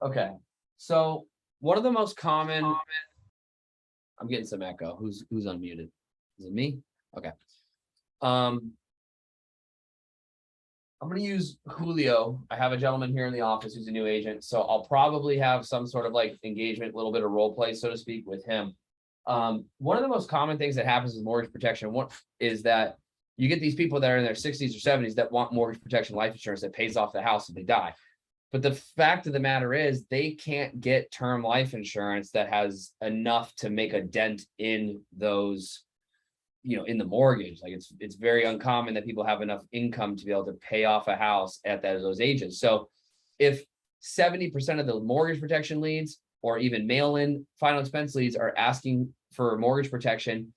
Okay. So one of the most common, I'm getting some echo. Who's unmuted? Is it me? Okay. I'm going to use Julio. I have a gentleman here in the office who's a new agent. So I'll probably have some sort of like engagement, a little bit of role play, so to speak, with him. One of the most common things that happens with mortgage protection is that you get these people that are in their 60s or 70s that want mortgage protection life insurance that pays off the house if they die. But the fact of the matter is they can't get term life insurance that has enough to make a dent in those, in the mortgage. Like it's very uncommon that people have enough income to be able to pay off a house at those ages. So if 70% of the mortgage protection leads or even mail-in final expense leads are asking for mortgage protection,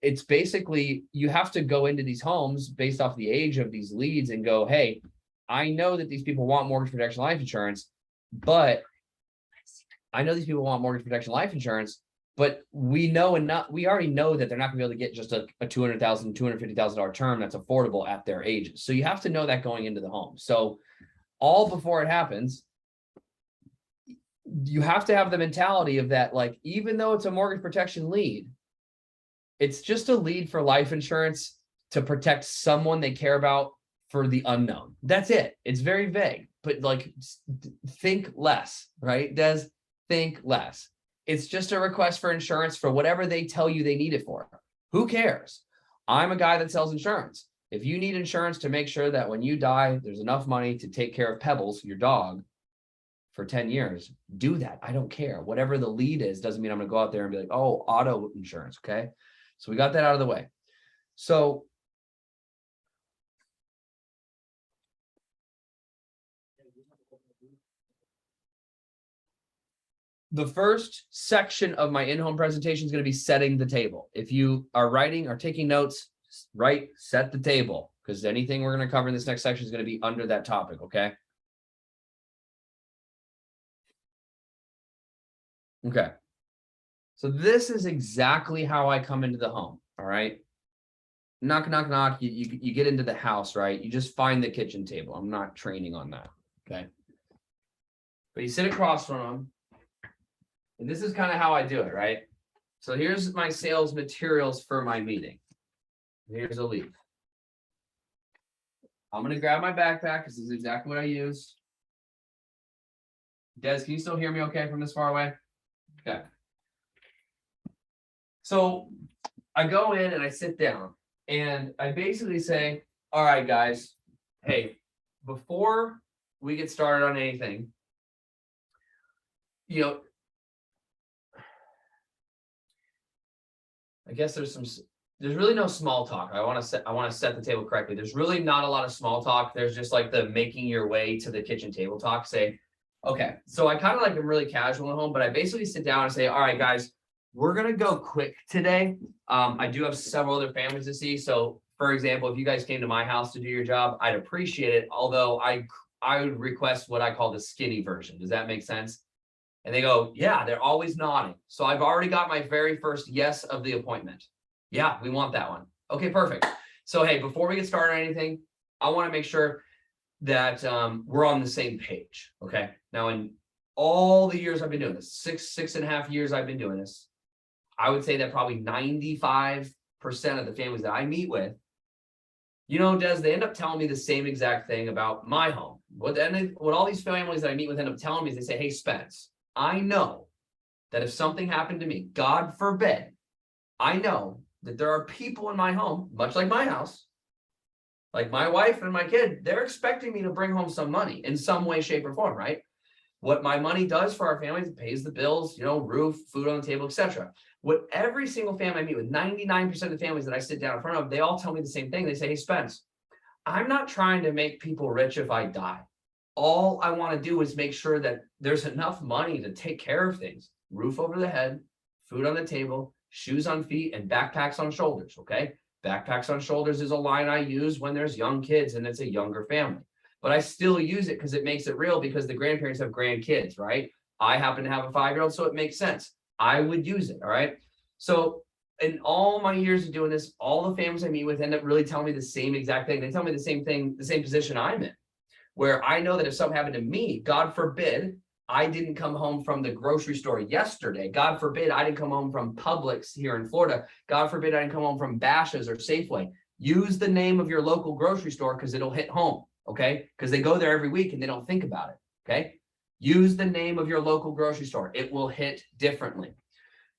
it's basically you have to go into these homes based off the age of these leads and go, hey, I know that these people want mortgage protection life insurance, but we already know that they're not gonna be able to get just a $200,000, $250,000 term that's affordable at their ages. So you have to know that going into the home. So all before it happens, you have to have the mentality of that, like, even though it's a mortgage protection lead, it's just a lead for life insurance to protect someone they care about for the unknown. That's it. It's very vague, but like think less, right? Des, think less. It's just a request for insurance for whatever they tell you they need it for. Who cares? I'm a guy that sells insurance. If you need insurance to make sure that when you die, there's enough money to take care of Pebbles, your dog, for 10 years, do that. I don't care. Whatever the lead is, doesn't mean I'm going to go out there and be like, oh, auto insurance. Okay. So we got that out of the way. So the first section of my in-home presentation is going to be setting the table. If you are writing or taking notes, set the table, because anything we're going to cover in this next section is going to be under that topic. Okay. Okay. So this is exactly how I come into the home. All right. Knock, knock, knock. You get into the house, right? You just find the kitchen table. I'm not training on that. Okay. But you sit across from them. And this is kind of how I do it, right? So here's my sales materials for my meeting. Here's a leaf. I'm going to grab my backpack because this is exactly what I use. Des, can you still hear me okay from this far away? Okay. So I go in and I sit down and I basically say, all right, guys, hey, before we get started on anything, I guess there's really no small talk. I want to set the table correctly. There's really not a lot of small talk. There's just like the making your way to the kitchen table talk. Say, okay, so I kind of like am really casual at home, but I basically sit down and say, all right, guys, we're going to go quick today. I do have several other families to see. So for example, if you guys came to my house to do your job, I'd appreciate it. Although I would request what I call the skinny version. Does that make sense? And they go, yeah, they're always nodding. So I've already got my very first yes of the appointment. Yeah, we want that one. Okay, perfect. So, hey, before we get started on anything, I want to make sure that we're on the same page. Okay. Now, in all the years I've been doing this, six and a half years I've been doing this, I would say that probably 95% of the families that I meet with, Des, they end up telling me the same exact thing about my home. What all these families that I meet with end up telling me is they say, hey, Spence, I know that if something happened to me, God forbid, I know that there are people in my home, much like my house, like my wife and my kid, they're expecting me to bring home some money in some way, shape, or form, right? What my money does for our families, it pays the bills, roof, food on the table, etc. What every single family I meet with, 99% of the families that I sit down in front of, they all tell me the same thing. They say, hey, Spence, I'm not trying to make people rich if I die. All I want to do is make sure that there's enough money to take care of things. Roof over the head, food on the table, shoes on feet, and backpacks on shoulders, okay? Backpacks on shoulders is a line I use when there's young kids and it's a younger family. But I still use it because it makes it real because the grandparents have grandkids, right? I happen to have a 5-year-old, so it makes sense. I would use it, all right? So in all my years of doing this, all the families I meet with end up really telling me the same exact thing. They tell me the same thing, the same position I'm in, where I know that if something happened to me, God forbid, I didn't come home from the grocery store yesterday. God forbid I didn't come home from Publix here in Florida. God forbid I didn't come home from Bashas' or Safeway. Use the name of your local grocery store because it'll hit home, okay? Because they go there every week and they don't think about it, okay? Use the name of your local grocery store. It will hit differently.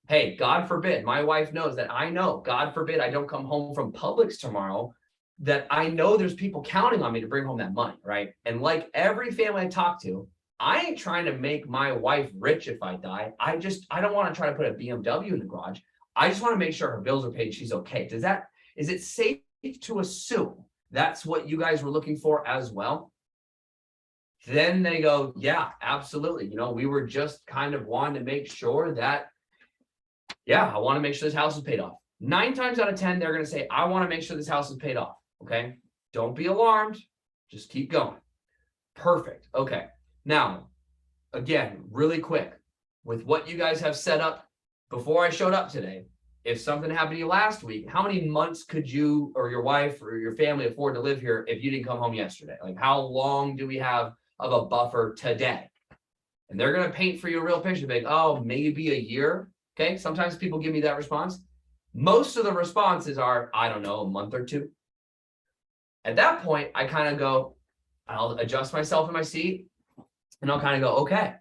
Hey, God forbid, my wife knows that I know, God forbid I don't come home from Publix tomorrow, that I know there's people counting on me to bring home that money, right? And like every family I talk to, I ain't trying to make my wife rich if I die. I don't want to try to put a BMW in the garage. I just want to make sure her bills are paid. She's okay. Is it safe to assume that's what you guys were looking for as well? Then they go, yeah, absolutely. We were just kind of wanting to make sure that, yeah, I want to make sure this house is paid off. 9 times out of 10, they're going to say, I want to make sure this house is paid off. Okay. Don't be alarmed. Just keep going. Perfect. Okay. Now, again, really quick, with what you guys have set up before I showed up today, if something happened to you last week, how many months could you or your wife or your family afford to live here if you didn't come home yesterday? Like, how long do we have of a buffer today? And they're going to paint for you a real picture. Like, oh, maybe a year. Okay. Sometimes people give me that response. Most of the responses are, I don't know, a month or 2. At that point, I kind of go, I'll adjust myself in my seat and I'll kind of go, okay.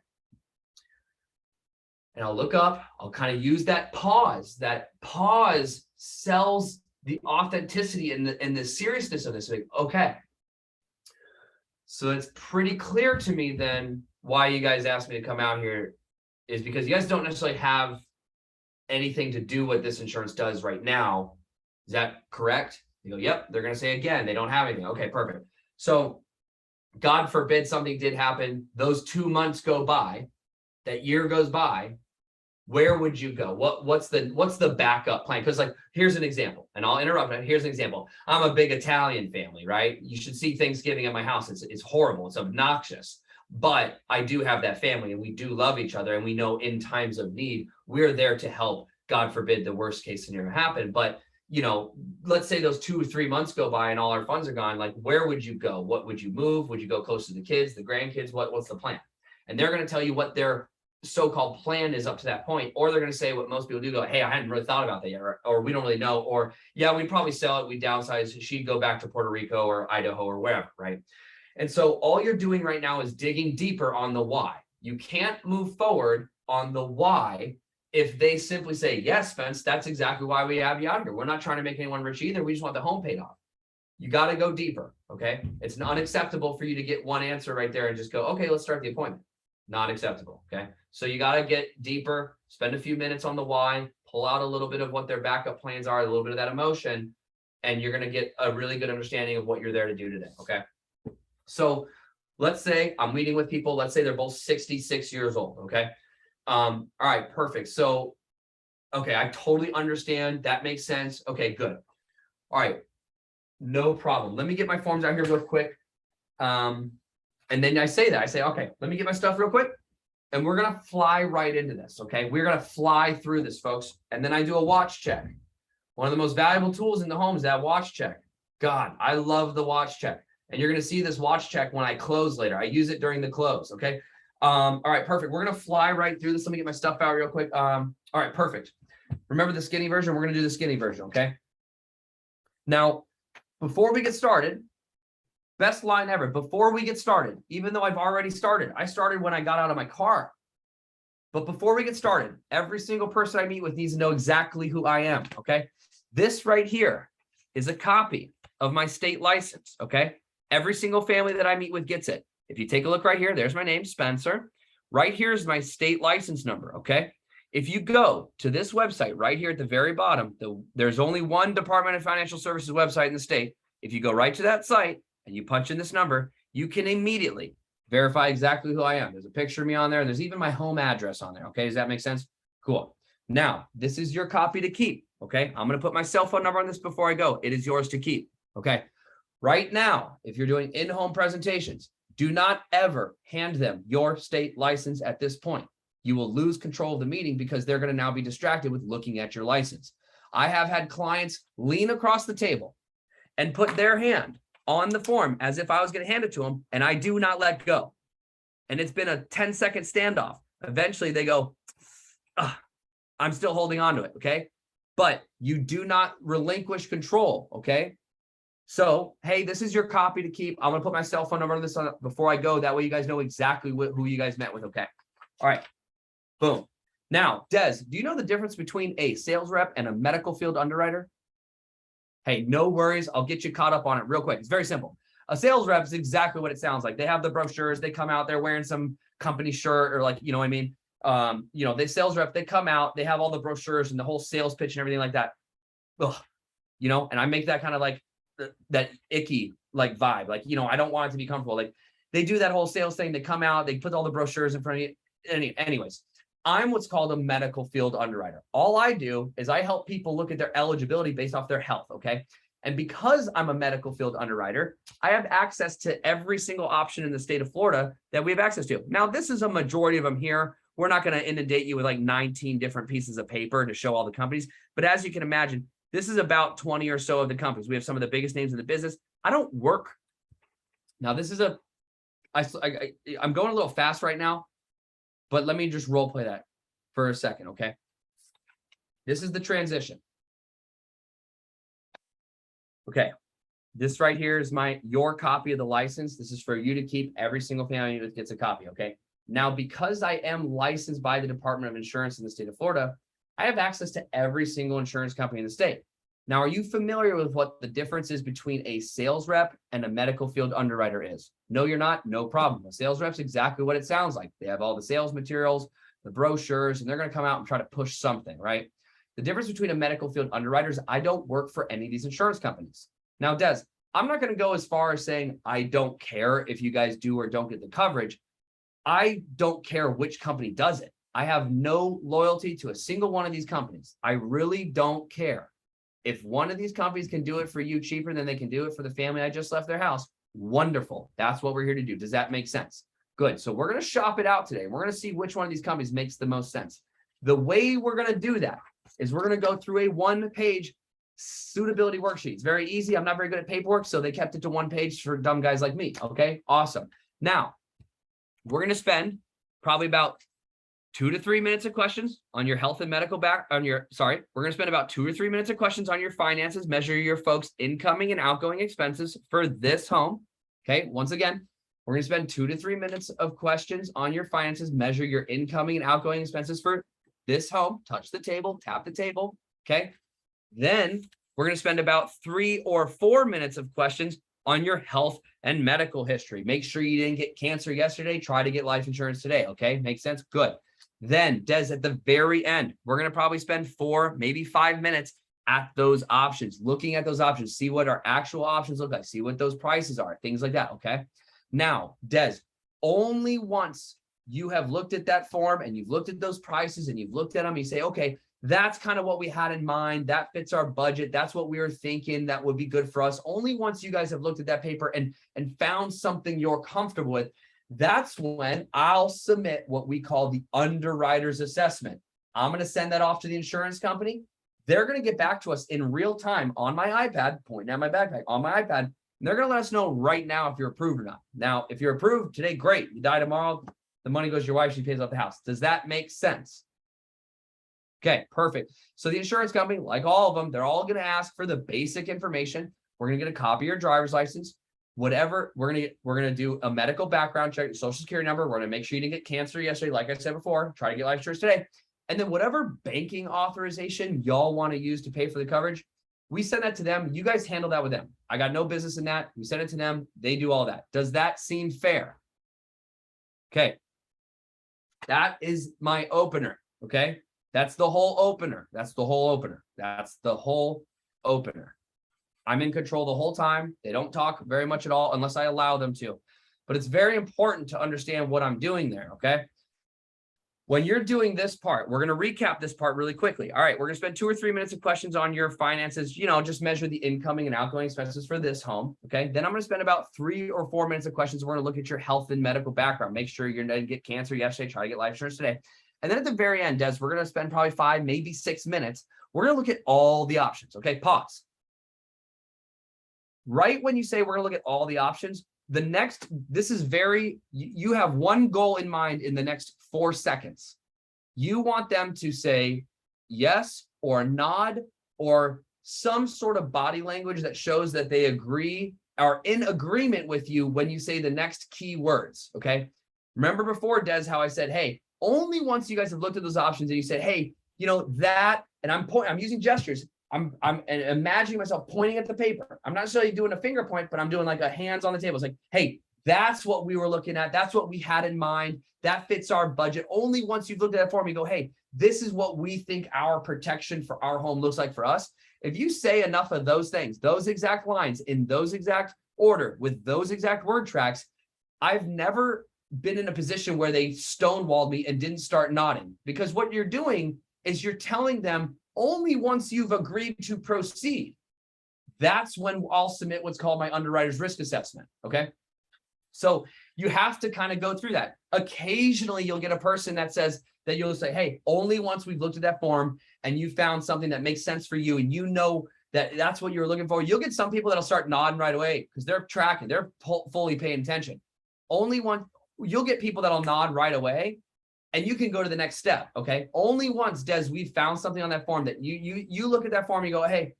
And I'll look up, I'll kind of use that pause. That pause sells the authenticity and the seriousness of this. Like, okay. So it's pretty clear to me then why you guys asked me to come out here is because you guys don't necessarily have anything to do what this insurance does right now. Is that correct? You go, yep. They're going to say again, they don't have anything. Okay, perfect. So God forbid something did happen. Those 2 months go by, that year goes by. Where would you go? What's the backup plan? Because like, here's an example, and I'll interrupt. Here's an example. I'm a big Italian family, right? You should see Thanksgiving at my house. It's horrible. It's obnoxious. But I do have that family, and we do love each other, and we know in times of need, we're there to help. God forbid the worst case scenario happen. But let's say those 2 or 3 months go by and all our funds are gone. Like, where would you go? What would you move? Would you go close to the kids, the grandkids? What's the plan? And they're going to tell you what their so-called plan is up to that point, or they're going to say what most people do, go, hey, I hadn't really thought about that yet, or we don't really know, or yeah, we'd probably sell it, we downsize, she'd go back to Puerto Rico or Idaho or wherever, right? And so all you're doing right now is digging deeper on the why. You can't move forward on the why if they simply say, yes, Spence, that's exactly why we have you out here. We're not trying to make anyone rich either. We just want the home paid off. You got to go deeper, okay? It's unacceptable for you to get one answer right there and just go, okay, let's start the appointment. Not acceptable, okay? So you got to get deeper, spend a few minutes on the why, pull out a little bit of what their backup plans are, a little bit of that emotion, and you're going to get a really good understanding of what you're there to do today, okay? So let's say I'm meeting with people, let's say they're both 66 years old, okay? All right, perfect. So, okay, I totally understand. That makes sense. Okay, good. All right, no problem. Let me get my forms out here real quick. And then I say, okay, let me get my stuff real quick. And we're going to fly right into this, okay? We're going to fly through this, folks. And then I do a watch check. One of the most valuable tools in the home is that watch check. God, I love the watch check. And you're going to see this watch check when I close later. I use it during the close, okay? All right, perfect. We're going to fly right through this. Let me get my stuff out real quick. All right, perfect. Remember the skinny version? We're going to do the skinny version, okay? Now, before we get started, best line ever. Before we get started, even though I've already started, I started when I got out of my car. But before we get started, every single person I meet with needs to know exactly who I am, okay? This right here is a copy of my state license, okay? Every single family that I meet with gets it. If you take a look right here, there's my name, Spencer. Right here is my state license number, okay? If you go to this website right here at the very bottom, there's only one Department of Financial Services website in the state. If you go right to that site and you punch in this number, you can immediately verify exactly who I am. There's a picture of me on there. There's even my home address on there, okay? Does that make sense? Cool. Now, this is your copy to keep, okay? I'm going to put my cell phone number on this before I go. It is yours to keep, okay? Right now, if you're doing in-home presentations, do not ever hand them your state license at this point. You will lose control of the meeting because they're going to now be distracted with looking at your license. I have had clients lean across the table and put their hand on the form as if I was going to hand it to them, and I do not let go. and it's been a 10-second standoff. Eventually they go, I'm still holding on to it, okay? But you do not relinquish control, okay? So, hey, this is your copy to keep. I'm going to put my cell phone number on this before I go. That way you guys know exactly who you guys met with, okay? All right, boom. Now, Des, do you know the difference between a sales rep and a medical field underwriter? Hey, no worries. I'll get you caught up on it real quick. It's very simple. A sales rep is exactly what it sounds like. They have the brochures. They come out, they're wearing some company shirt or like, you know what I mean? The sales rep, they come out, they have all the brochures and the whole sales pitch and everything like that. Ugh, and I make that kind of like that icky like vibe. Like, I don't want it to be comfortable. Like they do that whole sales thing. They come out, they put all the brochures in front of you. Anyways, I'm what's called a medical field underwriter. All I do is I help people look at their eligibility based off their health, okay? And because I'm a medical field underwriter, I have access to every single option in the state of Florida that we have access to. Now, this is a majority of them here. We're not going to inundate you with like 19 different pieces of paper to show all the companies. But as you can imagine, this is about 20 or so of the companies. We have some of the biggest names in the business. I don't work. Now, this is I'm going a little fast right now, but let me just role play that for a second, okay? This is the transition. Okay, this right here is your copy of the license. This is for you to keep. Every single family that gets a copy, okay? Now, because I am licensed by the Department of Insurance in the state of Florida, I have access to every single insurance company in the state. Now, are you familiar with what the difference is between a sales rep and a medical field underwriter is? No, you're not. No problem. A sales rep's exactly what it sounds like. They have all the sales materials, the brochures, and they're going to come out and try to push something, right? The difference between a medical field underwriter is I don't work for any of these insurance companies. Now, Des, I'm not going to go as far as saying I don't care if you guys do or don't get the coverage. I don't care which company does it. I have no loyalty to a single one of these companies. I really don't care. If one of these companies can do it for you cheaper than they can do it for the family I just left their house, wonderful. That's what we're here to do. Does that make sense? Good. So we're going to shop it out today. We're going to see which one of these companies makes the most sense. The way we're going to do that is we're going to go through a one-page suitability worksheet. It's very easy. I'm not very good at paperwork, so they kept it to one page for dumb guys like me. Okay, awesome. Now, we're going to spend probably about 2 to 3 minutes of questions on your health and medical we're going to spend about 2 or 3 minutes of questions on your finances, measure your folks' incoming and outgoing expenses for this home. Okay, once again, we're going to spend 2 to 3 minutes of questions on your finances, measure your incoming and outgoing expenses for this home, touch the table, tap the table. Okay, then we're going to spend about 3 or 4 minutes of questions on your health and medical history. Make sure you didn't get cancer yesterday. Try to get life insurance today. Okay, makes sense? Good. Then, Des, at the very end, we're going to probably spend 4, maybe 5 minutes at those options, looking at those options, see what our actual options look like, see what those prices are, things like that. Okay. Now, Des, only once you have looked at that form and you've looked at those prices and you've looked at them, you say, okay, that's kind of what we had in mind. That fits our budget. That's what we were thinking that would be good for us. Only once you guys have looked at that paper and found something you're comfortable with, that's when I'll submit what we call the underwriter's assessment. I'm going to send that off to the insurance company. They're going to get back to us in real time on my iPad, pointing at my backpack on my iPad. And they're going to let us know right now if you're approved or not. Now, if you're approved today, great. You die tomorrow, the money goes to your wife. She pays off the house. Does that make sense? Okay, perfect. So the insurance company, like all of them, they're all going to ask for the basic information. We're going to get a copy of your driver's license. Whatever, we're gonna do a medical background check, social security number. We're gonna make sure you didn't get cancer yesterday, like I said before. Try to get life insurance today, and then whatever banking authorization y'all want to use to pay for the coverage, we send that to them. You guys handle that with them. I got no business in that. We send it to them. They do all that. Does that seem fair? Okay, that is my opener. Okay, that's the whole opener. That's the whole opener. That's the whole opener. I'm in control the whole time. They don't talk very much at all unless I allow them to. But it's very important to understand what I'm doing there, okay? When you're doing this part, we're going to recap this part really quickly. All right, we're going to spend 2 or 3 minutes of questions on your finances. Just measure the incoming and outgoing expenses for this home, okay? Then I'm going to spend about 3 or 4 minutes of questions. We're going to look at your health and medical background. Make sure you didn't get cancer yesterday. Try to get life insurance today. And then at the very end, Des, we're going to spend probably 5, maybe 6 minutes. We're going to look at all the options, okay? Pause. Right when you say we're going to look at all the options, this is you have one goal in mind in the next 4 seconds. You want them to say yes or nod or some sort of body language that shows that they agree or in agreement with you when you say the next key words, okay? Remember before, Des, how I said, hey, only once you guys have looked at those options and you said, hey, you know, that, and I'm using gestures. I'm imagining myself pointing at the paper. I'm not necessarily doing a finger point, but I'm doing like a hands on the table. It's like, hey, that's what we were looking at. That's what we had in mind. That fits our budget. Only once you've looked at that form, you go, hey, this is what we think our protection for our home looks like for us. If you say enough of those things, those exact lines in those exact order with those exact word tracks, I've never been in a position where they stonewalled me and didn't start nodding, because what you're doing is you're telling them only once you've agreed to proceed, that's when I'll submit what's called my underwriter's risk assessment, okay? So you have to kind of go through that. Occasionally, you'll get a person that says that you'll say, hey, only once we've looked at that form and you found something that makes sense for you and you know that that's what you're looking for. You'll get some people that'll start nodding right away because they're tracking, they're fully paying attention. You'll get people that'll nod right away and you can go to the next step, okay? Only once, Des, we found something on that form that you look at that form, you go, hey,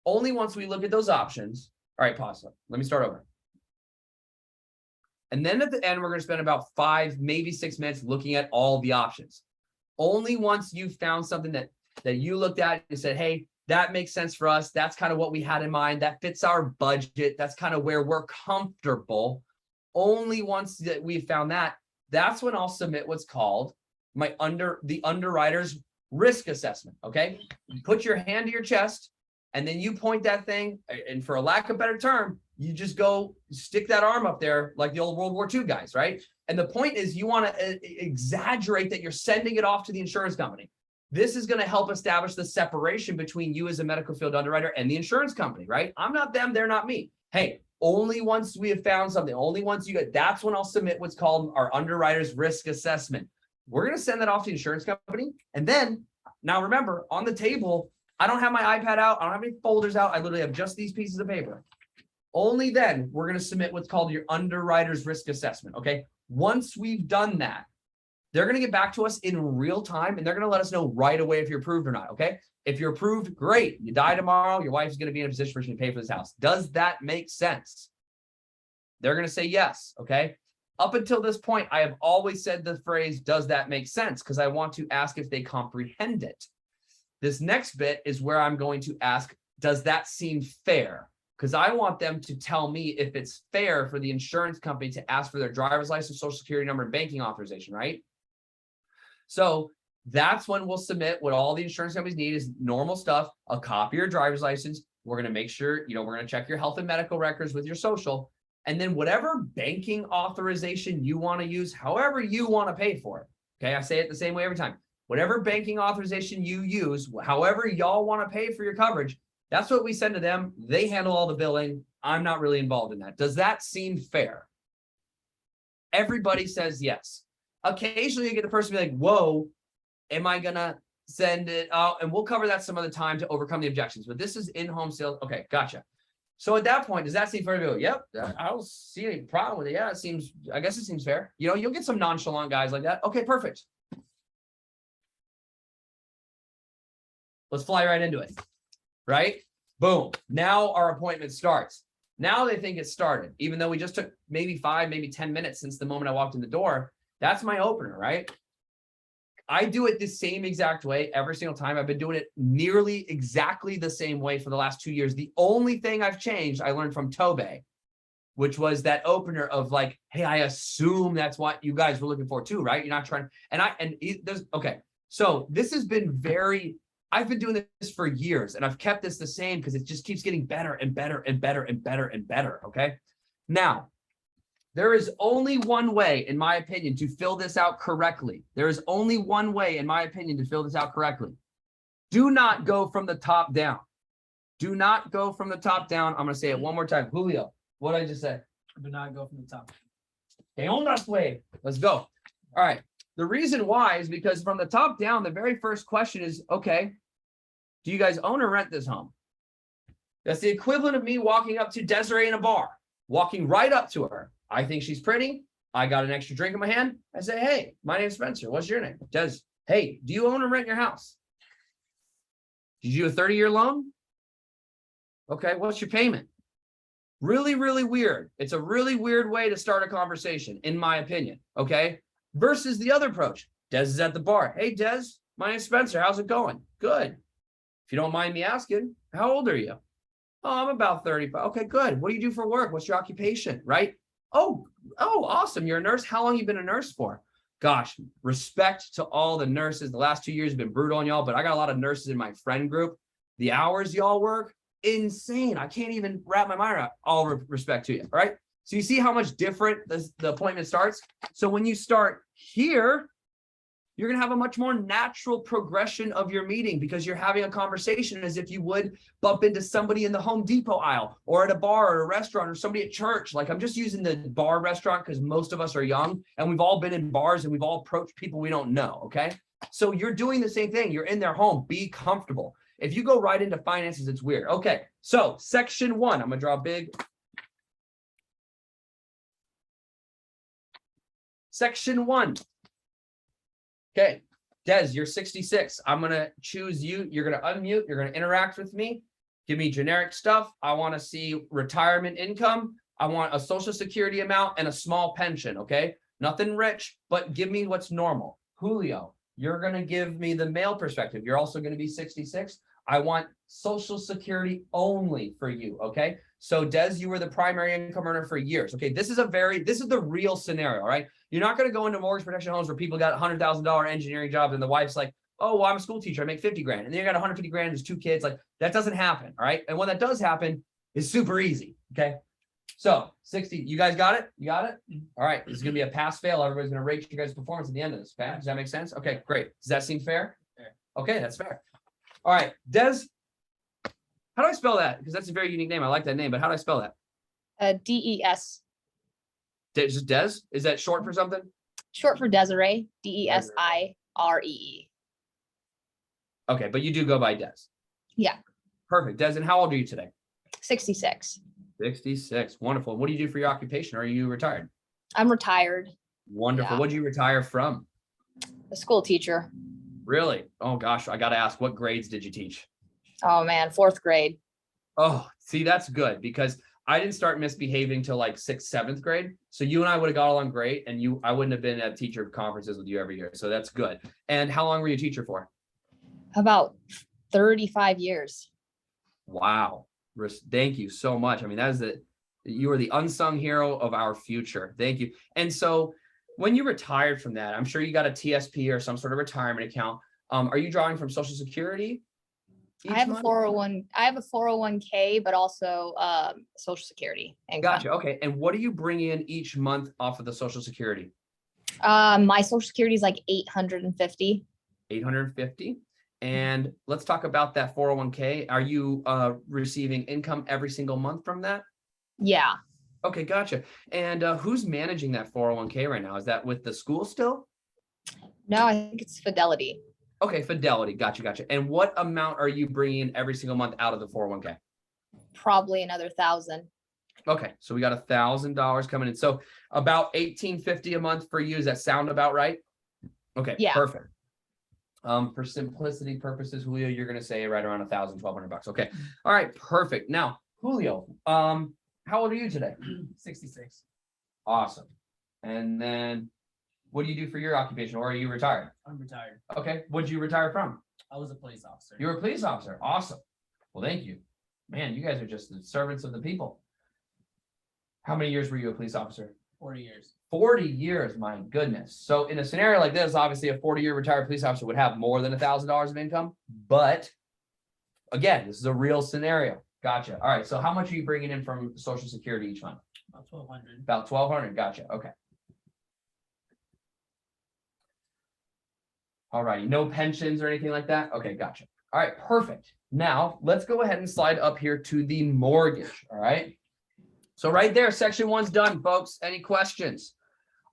only once we look at those options. All right, pause. Let me start over. And then at the end, we're going to spend about 5, maybe 6 minutes looking at all the options. Only once you found something that you looked at and said, hey, that makes sense for us. That's kind of what we had in mind. That fits our budget. That's kind of where we're comfortable. Only once that we've found that, that's when I'll submit what's called the underwriter's risk assessment, okay? You put your hand to your chest and then you point that thing, and for a lack of a better term, you just go stick that arm up there like the old World War II guys, right? And the point is you want to exaggerate that you're sending it off to the insurance company. This is going to help establish the separation between you as a medical field underwriter and the insurance company, right? I'm not them, they're not me. Hey, only once we have found something, only once that's when I'll submit what's called our underwriter's risk assessment. We're going to send that off to the insurance company. And then, now remember, on the table, I don't have my iPad out. I don't have any folders out. I literally have just these pieces of paper. Only then we're going to submit what's called your underwriter's risk assessment, okay? Once we've done that, they're going to get back to us in real time and they're going to let us know right away if you're approved or not, okay? If you're approved, great. You die tomorrow, your wife's going to be in a position where she can pay for this house. Does that make sense? They're going to say yes, okay? Up until this point, I have always said the phrase, does that make sense? Because I want to ask if they comprehend it. This next bit is where I'm going to ask, does that seem fair? Because I want them to tell me if it's fair for the insurance company to ask for their driver's license, social security number, and banking authorization, right? So that's when we'll submit what all the insurance companies need is normal stuff, a copy of your driver's license. We're going to make sure, we're going to check your health and medical records with your social. And then whatever banking authorization you want to use, however you want to pay for it. Okay, I say it the same way every time. Whatever banking authorization you use, however y'all want to pay for your coverage, that's what we send to them. They handle all the billing. I'm not really involved in that. Does that seem fair? Everybody says yes. Occasionally you get the person be like, whoa, am I going to send it out? And we'll cover that some other time to overcome the objections. But this is in-home sales. Okay, gotcha. So at that point, does that seem fair to go? Yep, I don't see any problem with it. Yeah, I guess it seems fair. You'll get some nonchalant guys like that. Okay, perfect. Let's fly right into it. Right? Boom. Now our appointment starts. Now they think it started, even though we just took maybe 5, maybe 10 minutes since the moment I walked in the door. That's my opener, right? I do it the same exact way every single time. I've been doing it nearly exactly the same way for the last 2 years. The only thing I've changed, I learned from Tobe, which was that opener of like, hey, I assume that's what you guys were looking for too, right? You're not trying, okay. So this has been I've been doing this for years and I've kept this the same because it just keeps getting better and better and better and better and better, okay? Now, there is only one way, in my opinion, to fill this out correctly. There is only one way, in my opinion, to fill this out correctly. Do not go from the top down. Do not go from the top down. I'm going to say it one more time. Julio, what did I just say? Do not go from the top. Okay, on that way. Let's go. All right. The reason why is because from the top down, the very first question is, okay, do you guys own or rent this home? That's the equivalent of me walking up to Desiree in a bar, walking right up to her I think she's pretty. I got an extra drink in my hand. I say, hey, my name's Spencer. What's your name? Des. Hey, do you own or rent your house? Did you do a 30-year loan? Okay, what's your payment? Really, really weird. It's a really weird way to start a conversation, in my opinion, okay? Versus the other approach. Des is at the bar. Hey, Des, my name's Spencer. How's it going? Good. If you don't mind me asking, how old are you? Oh, I'm about 35. Okay, good. What do you do for work? What's your occupation, right? Oh, awesome. You're a nurse. How long have you been a nurse for? Gosh, respect to all the nurses. The last 2 years have been brutal on y'all, but I got a lot of nurses in my friend group. The hours y'all work, insane. I can't even wrap my mind around. All respect to you, all right? So you see how much different the appointment starts? So when you start here, you're going to have a much more natural progression of your meeting because you're having a conversation as if you would bump into somebody in the Home Depot aisle or at a bar or a restaurant or somebody at church. Like I'm just using the bar restaurant because most of us are young and we've all been in bars and we've all approached people we don't know. Okay. So you're doing the same thing. You're in their home. Be comfortable. If you go right into finances, it's weird. Okay. So section 1, I'm going to draw a big. Section 1. Okay, Des, you're 66. I'm going to choose you. You're going to unmute. You're going to interact with me. Give me generic stuff. I want to see retirement income. I want a social security amount and a small pension, okay? Nothing rich, but give me what's normal. Julio, you're going to give me the male perspective. You're also going to be 66. I want social security only for you, okay? So Des, you were the primary income earner for years. Okay, this is the real scenario, right? You're not going to go into mortgage protection homes where people got $100,000 engineering jobs and the wife's like, oh, well, I'm a school teacher. I make 50 grand. And then you got 150 grand. There's 2 kids. Like that doesn't happen. All right. And when that does happen, it's super easy. Okay. So 60, you guys got it? You got it? All right. This is going to be a pass fail. Everybody's going to rate you guys' performance at the end of this. Okay. Does that make sense? Okay, great. Does that seem fair? Fair. Okay. That's fair. All right. Des, how do I spell that? Because that's a very unique name. I like that name, but how do I spell that? DES. Just Des? Is that short for something? Short for Desiree. DESIREE. Okay, but you do go by Des. Yeah. Perfect. Des, and how old are you today? 66. 66. Wonderful. What do you do for your occupation? Are you retired? I'm retired. Wonderful. Yeah. What did you retire from? A school teacher. Really? Oh gosh, I got to ask, what grades did you teach? Oh man, 4th grade. Oh, see, that's good because I didn't start misbehaving till like 6th, 7th grade. So you and I would have got along great, and I wouldn't have been at teacher conferences with you every year. So that's good. And how long were you a teacher for? About 35 years. Wow. Thank you so much. I mean, you are the unsung hero of our future. Thank you. And so when you retired from that, I'm sure you got a TSP or some sort of retirement account. Are you drawing from Social Security? I have a 401k, but also Social Security income. Gotcha. Okay. And what do you bring in each month off of the Social Security? My Social Security is like 850. 850. And let's talk about that 401k. Are you receiving income every single month from that? Yeah. Okay, gotcha. And who's managing that 401k right now? Is that with the school still? No, I think it's Fidelity. Okay, Fidelity. Gotcha. And what amount are you bringing in every single month out of the 401k? Probably another 1,000. Okay, so we got $1,000 coming in. So about $1,850 a month for you. Does that sound about right? Okay, yeah. Perfect. For simplicity purposes, Julio, you're going to say right around $1,000, $1,200. Okay. All right, perfect. Now, Julio, how old are you today? 66. Awesome. And then what do you do for your occupation, or are you retired? I'm retired. Okay. What did you retire from? I was a police officer. You were a police officer. Awesome. Well, thank you. Man, you guys are just the servants of the people. How many years were you a police officer? 40 years. 40 years, my goodness. So in a scenario like this, obviously a 40-year retired police officer would have more than $1,000 of income. But again, this is a real scenario. Gotcha. All right. So how much are you bringing in from Social Security each month? About 1,200. About 1,200. Gotcha. Okay. All righty. No pensions or anything like that? Okay. Gotcha. All right. Perfect. Now let's go ahead and slide up here to the mortgage. All right. So right there, section 1's done, folks. Any questions?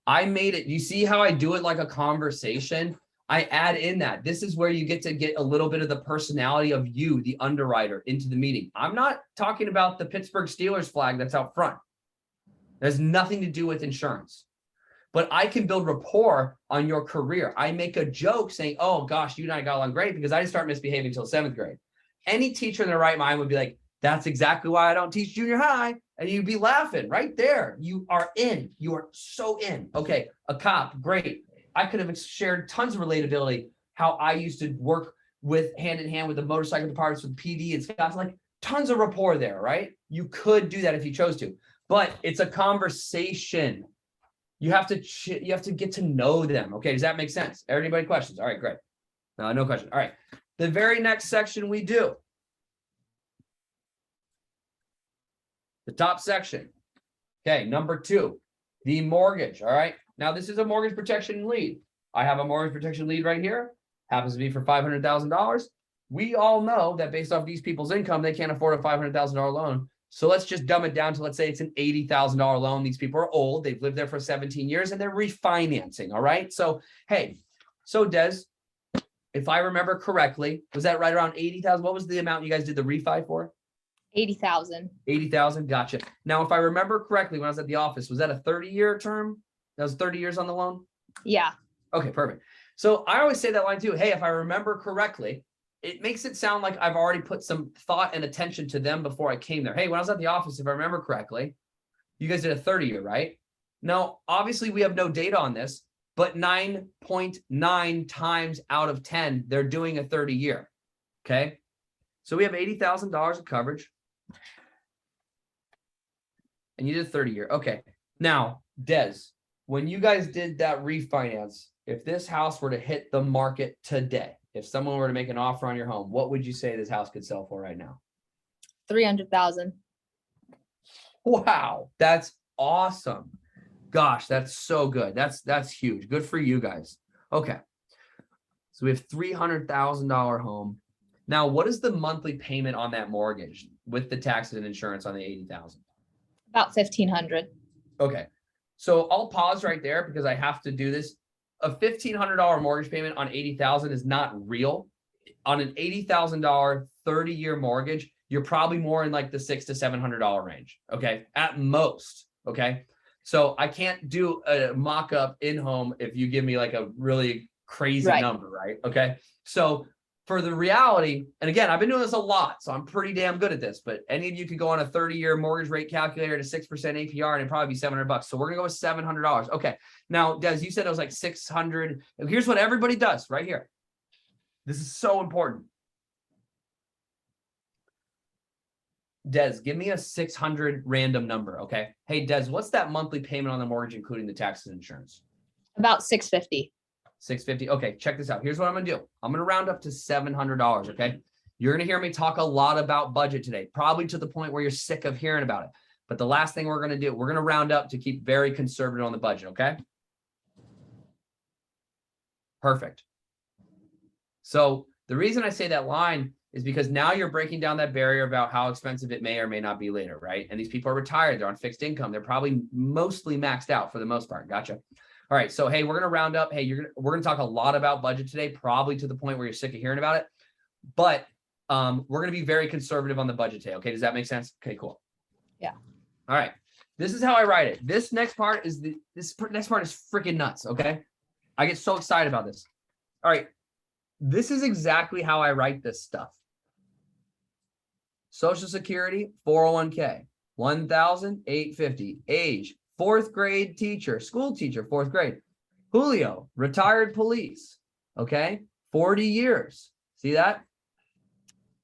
I made it. You see how I do it like a conversation? I add in that. This is where you get to get a little bit of the personality of you, the underwriter, into the meeting. I'm not talking about the Pittsburgh Steelers flag that's out front. It has nothing to do with insurance. But I can build rapport on your career. I make a joke saying, oh gosh, you and I got along great because I didn't start misbehaving until 7th grade. Any teacher in their right mind would be like, that's exactly why I don't teach junior high. And you'd be laughing right there. You are in. You are so in. Okay, a cop, great. I could have shared tons of relatability, how I used to work with hand in hand with the motorcycle departments with PD and Scott's, like tons of rapport there, right? You could do that if you chose to, but it's a conversation. You have to get to know them. Okay, does that make sense? Everybody questions? All right, great. No question. All right, the very next section we do. The top section. Okay, number 2, the mortgage. All right, now this is a mortgage protection lead. I have a mortgage protection lead right here. Happens to be for $500,000. We all know that based off these people's income, they can't afford a $500,000 loan. So let's just dumb it down to, let's say it's an $80,000 loan. These people are old. They've lived there for 17 years and they're refinancing. All right. So, hey, Des, if I remember correctly, was that right around 80,000? What was the amount you guys did the refi for? 80,000. 80,000. Gotcha. Now, if I remember correctly, when I was at the office, was that a 30-year term? That was 30 years on the loan? Yeah. Okay, perfect. So I always say that line too. Hey, if I remember correctly, it makes it sound like I've already put some thought and attention to them before I came there. Hey, when I was at the office, if I remember correctly, you guys did a 30-year, right? Now, obviously we have no data on this, but 9.9 times out of 10, they're doing a 30-year. Okay. So we have $80,000 of coverage. And you did 30-year. Okay. Now, Des, when you guys did that refinance, if this house were to hit the market today, if someone were to make an offer on your home, what would you say this house could sell for right now? 300,000. Wow, that's awesome. Gosh, that's so good. That's huge. Good for you guys. Okay. So we have $300,000 home. Now, what is the monthly payment on that mortgage with the taxes and insurance on the 80,000? About 1,500. Okay. So I'll pause right there because I have to do this. A $1,500 mortgage payment on 80,000 is not real. On an $80,000 30-year mortgage, you're probably more in like the $600 to $700 range. Okay, at most. Okay, so I can't do a mock-up in-home if you give me like a really crazy number, right? Okay, so for the reality, and again, I've been doing this a lot, so I'm pretty damn good at this, but any of you could go on a 30-year mortgage rate calculator to 6% APR and it'd probably be $700. So we're gonna go with $700. Okay. Now, Des, you said it was like 600. Here's what everybody does right here. This is so important. Des, give me a 600 random number. Okay. Hey, Des, what's that monthly payment on the mortgage, including the taxes and insurance? About 650. 650. Okay, check this out. Here's what I'm gonna do. I'm gonna round up to $700. Okay. You're gonna hear me talk a lot about budget today, probably to the point where you're sick of hearing about it. But the last thing we're gonna do, we're gonna round up to keep very conservative on the budget. Okay. Perfect. So the reason I say that line is because now you're breaking down that barrier about how expensive it may or may not be later, right? And these people are retired, they're on fixed income, they're probably mostly maxed out for the most part. Gotcha. All right, so hey, we're gonna round up. Hey, we're gonna talk a lot about budget today, probably to the point where you're sick of hearing about it. But we're gonna be very conservative on the budget today. Okay, does that make sense? Okay, cool. Yeah. All right, this is how I write it. This next part is freaking nuts. Okay, I get so excited about this. All right, this is exactly how I write this stuff. Social Security, 401k, $1,850. Age, 4th grade teacher, school teacher, 4th grade. Julio, retired police. Okay, 40 years. See that?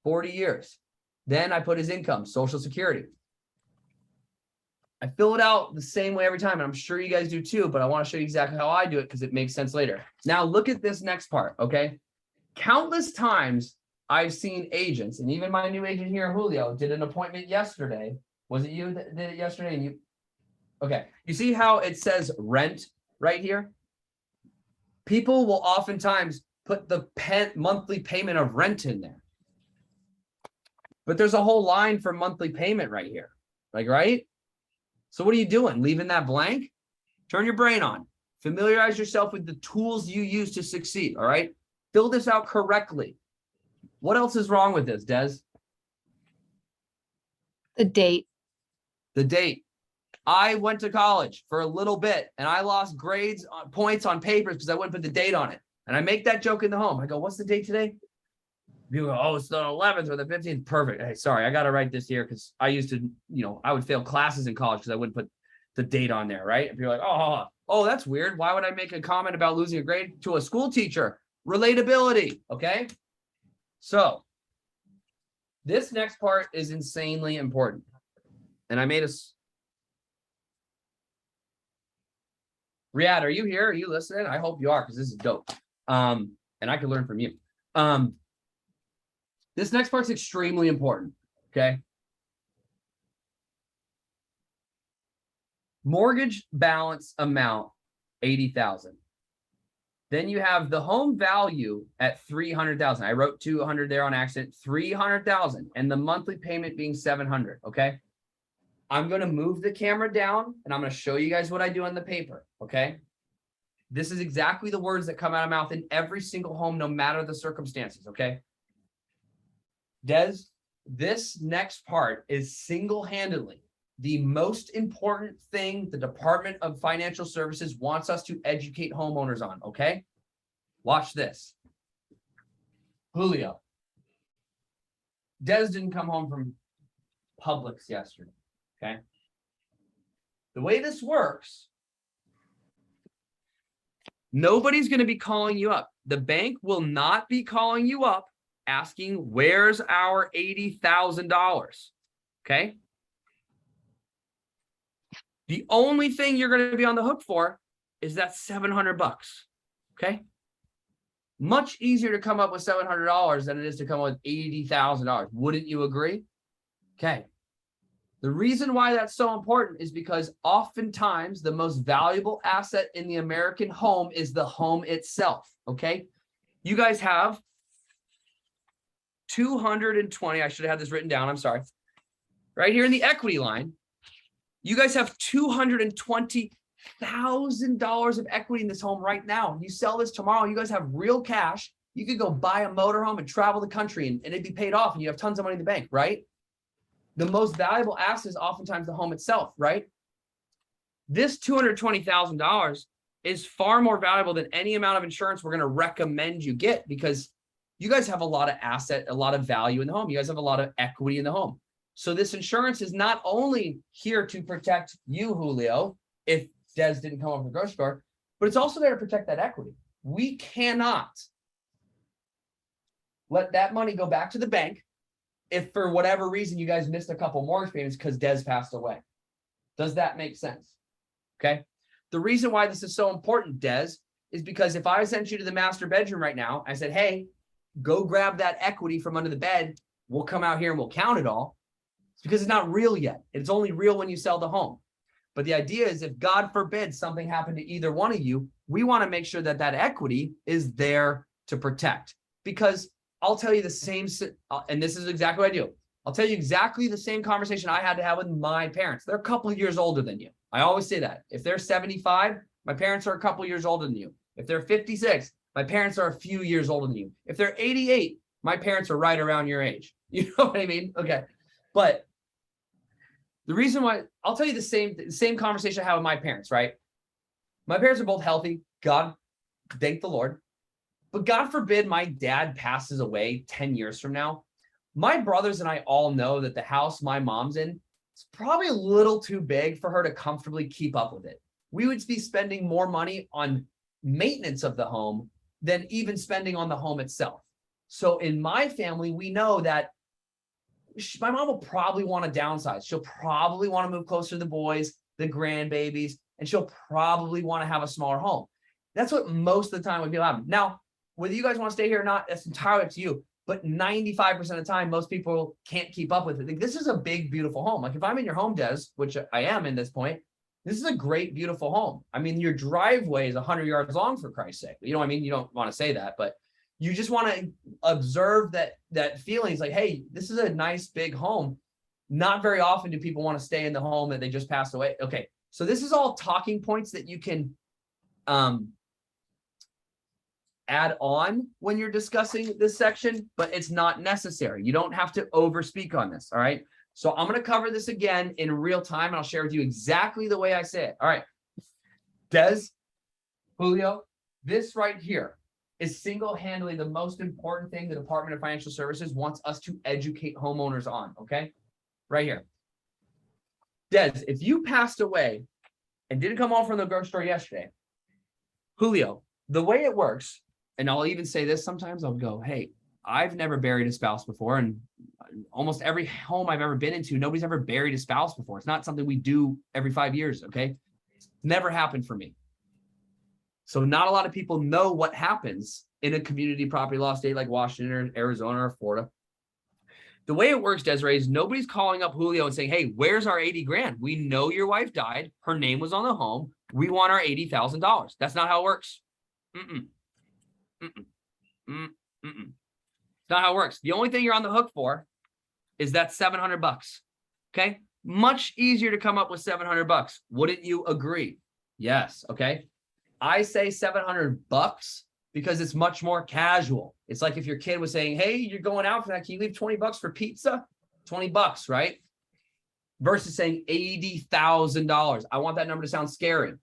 40 years. Then I put his income, Social Security. I fill it out the same way every time, and I'm sure you guys do too, but I want to show you exactly how I do it because it makes sense later. Now look at this next part, okay? Countless times I've seen agents, and even my new agent here, Julio, did an appointment yesterday. Was it you that did it yesterday? And you, okay. You see how it says rent right here? People will oftentimes put the monthly payment of rent in there. But there's a whole line for monthly payment right here. Like, right? So what are you doing? Leaving that blank? Turn your brain on. Familiarize yourself with the tools you use to succeed, all right? Fill this out correctly. What else is wrong with this, Des? The date. The date. I went to college for a little bit and I lost grades on points on papers because I wouldn't put the date on it. And I make that joke in the home. I go, what's the date today? You go, oh, it's the 11th or the 15th. Perfect. Hey, sorry, I got to write this here because I used to, I would fail classes in college because I wouldn't put the date on there, right? If you're like, oh, that's weird. Why would I make a comment about losing a grade to a school teacher? Relatability, okay? So this next part is insanely important. And I made Riyadh, are you here? Are you listening? I hope you are, because this is dope. And I can learn from you. This next part's extremely important, okay? Mortgage balance amount, 80,000. Then you have the home value at 300,000. I wrote 200 there on accident, 300,000, and the monthly payment being 700, okay? I'm going to move the camera down and I'm going to show you guys what I do on the paper, okay? This is exactly the words that come out of my mouth in every single home, no matter the circumstances, okay? Des, this next part is single-handedly the most important thing the Department of Financial Services wants us to educate homeowners on, okay? Watch this. Julio. Des didn't come home from Publix yesterday. Okay. The way this works, nobody's going to be calling you up. The bank will not be calling you up asking, where's our $80,000? Okay. The only thing you're going to be on the hook for is that $700. Okay. Much easier to come up with $700 than it is to come up with $80,000. Wouldn't you agree? Okay. The reason why that's so important is because oftentimes the most valuable asset in the American home is the home itself, okay? You guys have 220, I should have had this written down, I'm sorry. Right here in the equity line, you guys have $220,000 of equity in this home right now. You sell this tomorrow, you guys have real cash. You could go buy a motorhome and travel the country and it'd be paid off and you have tons of money in the bank, right? The most valuable asset is oftentimes the home itself, right? This $220,000 is far more valuable than any amount of insurance we're going to recommend you get because you guys have a lot of asset, a lot of value in the home. You guys have a lot of equity in the home. So this insurance is not only here to protect you, Julio, if Des didn't come over from the grocery store, but it's also there to protect that equity. We cannot let that money go back to the bank if for whatever reason you guys missed a couple mortgage payments because Des passed away. Does that make sense? Okay. The reason why this is so important, Des, is because if I sent you to the master bedroom right now, I said, hey, go grab that equity from under the bed. We'll come out here and we'll count it all. It's because it's not real yet. It's only real when you sell the home. But the idea is if God forbid something happened to either one of you, we want to make sure that that equity is there to protect. Because I'll tell you the same, and this is exactly what I do. I'll tell you exactly the same conversation I had to have with my parents. They're a couple of years older than you. I always say that. If they're 75, my parents are a couple of years older than you. If they're 56, my parents are a few years older than you. If they're 88, my parents are right around your age. You know what I mean? Okay. But the reason why, I'll tell you the same conversation I had with my parents, right? My parents are both healthy. God, thank the Lord. But God forbid my dad passes away 10 years from now. My brothers and I all know that the house my mom's in is probably a little too big for her to comfortably keep up with it. We would be spending more money on maintenance of the home than even spending on the home itself. So in my family, we know that my mom will probably want to downsize. She'll probably want to move closer to the boys, the grandbabies, and she'll probably want to have a smaller home. That's what most of the time would be allowed. Now, whether you guys want to stay here or not, that's entirely up to you. But 95% of the time, most people can't keep up with it. Like, this is a big, beautiful home. Like if I'm in your home, Des, which I am in this point, this is a great, beautiful home. I mean, your driveway is 100 yards long, for Christ's sake. You know what I mean? You don't want to say that, but you just want to observe that feeling. It's like, hey, this is a nice, big home. Not very often do people want to stay in the home that they just passed away. Okay, so this is all talking points that you can add on when you're discussing this section, but it's not necessary. You don't have to overspeak on this, all right? So I'm going to cover this again in real time, and I'll share with you exactly the way I say it. All right. Des, Julio, this right here is single-handedly the most important thing the Department of Financial Services wants us to educate homeowners on, okay? Right here. Des, if you passed away and didn't come home from the grocery store yesterday, Julio, the way it works, and I'll even say this sometimes, I'll go, hey, I've never buried a spouse before, and almost every home I've ever been into, nobody's ever buried a spouse before. It's not something we do every 5 years, okay? Never happened for me. So not a lot of people know what happens in a community property law state like Washington or Arizona or Florida. The way it works, Desiree, is nobody's calling up Julio and saying, hey, where's our 80 grand? We know your wife died. Her name was on the home. We want our $80,000. That's not how it works. It's not how it works. The only thing you're on the hook for is that $700. Okay. Much easier to come up with $700. Wouldn't you agree? Yes. Okay. I say $700 because it's much more casual. It's like if your kid was saying, hey, you're going out for that. Can you leave $20 for pizza? $20, right? Versus saying $80,000. I want that number to sound scary.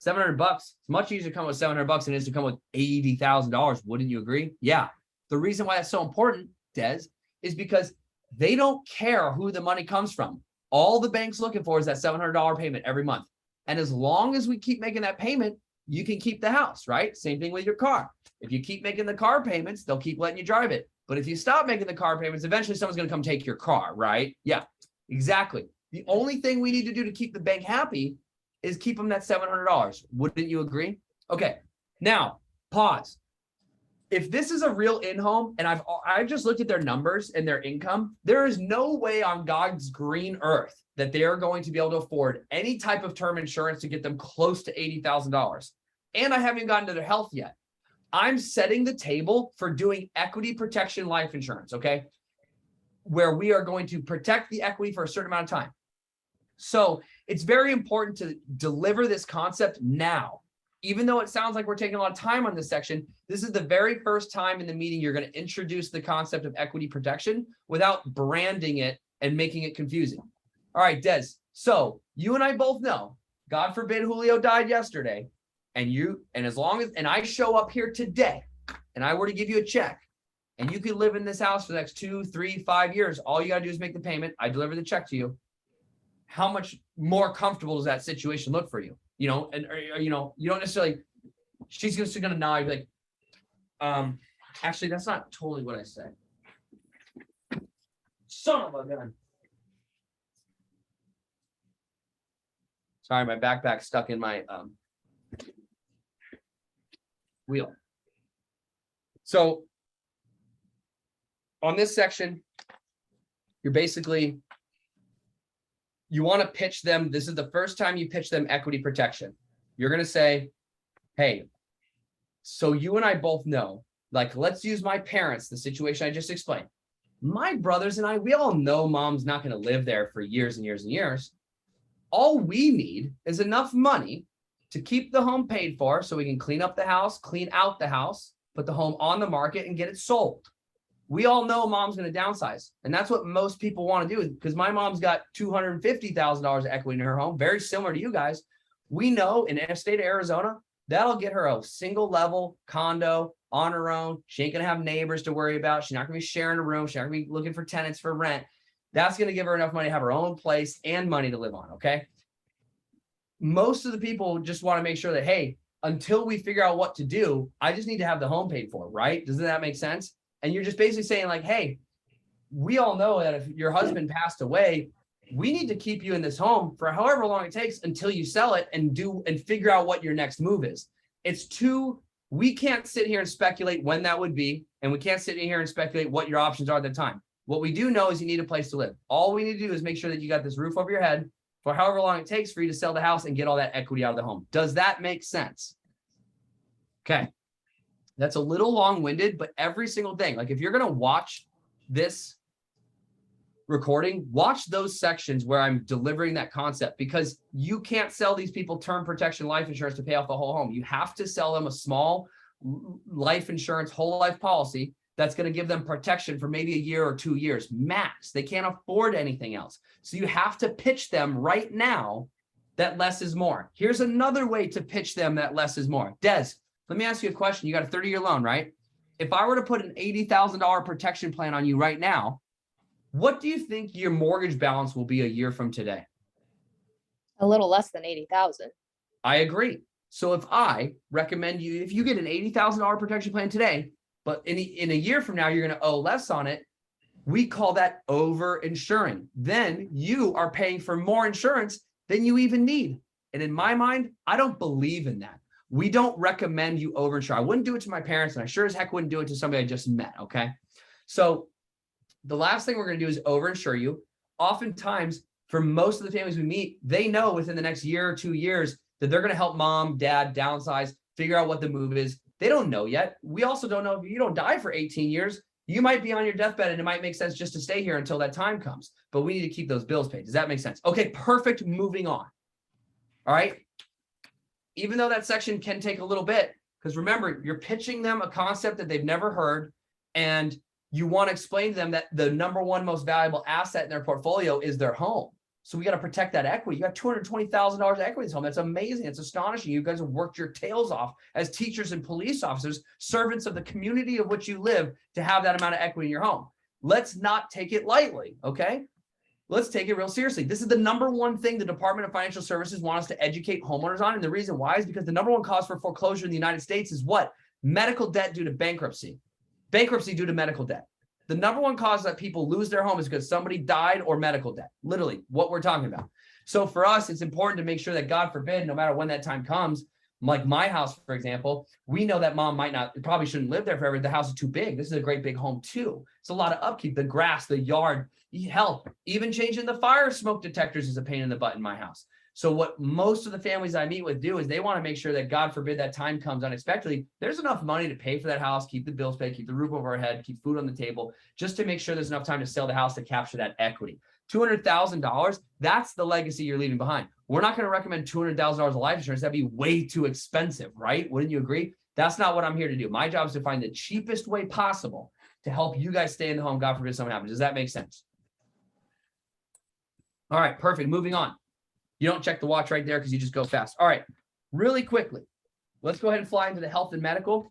$700. It's much easier to come with $700 than it is to come with $80,000. Wouldn't you agree? Yeah. The reason why that's so important, Des, is because they don't care who the money comes from. All the bank's looking for is that $700 payment every month. And as long as we keep making that payment, you can keep the house, right? Same thing with your car. If you keep making the car payments, they'll keep letting you drive it. But if you stop making the car payments, eventually someone's going to come take your car, right? Yeah, exactly. The only thing we need to do to keep the bank happy is keep them that $700. Wouldn't you agree? Okay, now pause. If this is a real in-home, and I've just looked at their numbers and their income, there is no way on God's green earth that they are going to be able to afford any type of term insurance to get them close to $80,000. And I haven't gotten to their health yet. I'm setting the table for doing equity protection life insurance, okay? Where we are going to protect the equity for a certain amount of time. So it's very important to deliver this concept now. Even though it sounds like we're taking a lot of time on this section, this is the very first time in the meeting you're going to introduce the concept of equity protection without branding it and making it confusing. All right, Des. So you and I both know, God forbid Julio died yesterday, and as long as I show up here today and I were to give you a check and you could live in this house for the next 2, 3, 5 years, all you got to do is make the payment. I deliver the check to you. How much more comfortable does that situation look for you? You know, and you know, you don't necessarily, she's just going to nod, like, actually, that's not totally what I said. Son of a gun. Sorry, my backpack's stuck in my wheel. So on this section, you're basically, you want to pitch them. This is the first time you pitch them equity protection. You're going to say, hey, so you and I both know, like, let's use my parents, the situation I just explained. My brothers and I, we all know mom's not going to live there for years and years and years. All we need is enough money to keep the home paid for so we can clean up the house, clean out the house, put the home on the market and get it sold. We all know mom's going to downsize. And that's what most people want to do, because my mom's got $250,000 of equity in her home, very similar to you guys. We know in the state of Arizona, that'll get her a single level condo on her own. She ain't going to have neighbors to worry about. She's not going to be sharing a room. She's not going to be looking for tenants for rent. That's going to give her enough money to have her own place and money to live on. Okay. Most of the people just want to make sure that, hey, until we figure out what to do, I just need to have the home paid for, right? Doesn't that make sense? And you're just basically saying, like, hey, we all know that if your husband passed away, we need to keep you in this home for however long it takes until you sell it and figure out what your next move is. We can't sit here and speculate when that would be, and we can't sit here and speculate what your options are at the time. What we do know is you need a place to live. All we need to do is make sure that you got this roof over your head for however long it takes for you to sell the house and get all that equity out of the home. Does that make sense? Okay. That's a little long-winded, but every single thing, like if you're going to watch this recording, watch those sections where I'm delivering that concept, because you can't sell these people term protection life insurance to pay off the whole home. You have to sell them a small life insurance, whole life policy that's going to give them protection for maybe a year or 2 years max. They can't afford anything else. So you have to pitch them right now that less is more. Here's another way to pitch them that less is more. Des, let me ask you a question. You got a 30-year loan, right? If I were to put an $80,000 protection plan on you right now, what do you think your mortgage balance will be a year from today? A little less than 80,000. I agree. So if I recommend you, if you get an $80,000 protection plan today, but in a year from now, you're going to owe less on it, we call that over insuring. Then you are paying for more insurance than you even need. And in my mind, I don't believe in that. We don't recommend you over insure. I wouldn't do it to my parents, and I sure as heck wouldn't do it to somebody I just met. Okay. So the last thing we're going to do is over insure you. Oftentimes, for most of the families we meet, they know within the next year or 2 years that they're going to help mom, dad downsize, figure out what the move is. They don't know yet. We also don't know if you don't die for 18 years, you might be on your deathbed and it might make sense just to stay here until that time comes. But we need to keep those bills paid. Does that make sense? Okay, perfect. Moving on. All right. Even though that section can take a little bit, because remember, you're pitching them a concept that they've never heard, and you want to explain to them that the number one most valuable asset in their portfolio is their home. So we got to protect that equity. You got $220,000 of equity in this home. That's amazing. It's astonishing. You guys have worked your tails off as teachers and police officers, servants of the community of which you live, to have that amount of equity in your home. Let's not take it lightly, okay? Let's take it real seriously. This is the number one thing the Department of Financial Services want us to educate homeowners on. And the reason why is because the number one cause for foreclosure in the United States is what? Medical debt due to bankruptcy. Bankruptcy due to medical debt. The number one cause that people lose their home is because somebody died or medical debt. Literally what we're talking about. So for us, it's important to make sure that, God forbid, no matter when that time comes, like my house, for example, we know that mom probably shouldn't live there forever. The house is too big. This is a great big home too. It's a lot of upkeep, the grass, the yard, help. Even changing the fire smoke detectors is a pain in the butt in my house. So what most of the families I meet with do is they want to make sure that, God forbid, that time comes unexpectedly, there's enough money to pay for that house, keep the bills paid, keep the roof over our head, keep food on the table, just to make sure there's enough time to sell the house to capture that equity. $200,000, that's the legacy you're leaving behind. We're not going to recommend $200,000 of life insurance. That'd be way too expensive, right? Wouldn't you agree? That's not what I'm here to do. My job is to find the cheapest way possible to help you guys stay in the home, God forbid something happens. Does that make sense? All right, perfect. Moving on. You don't check the watch right there because you just go fast. All right, really quickly, let's go ahead and fly into the health and medical.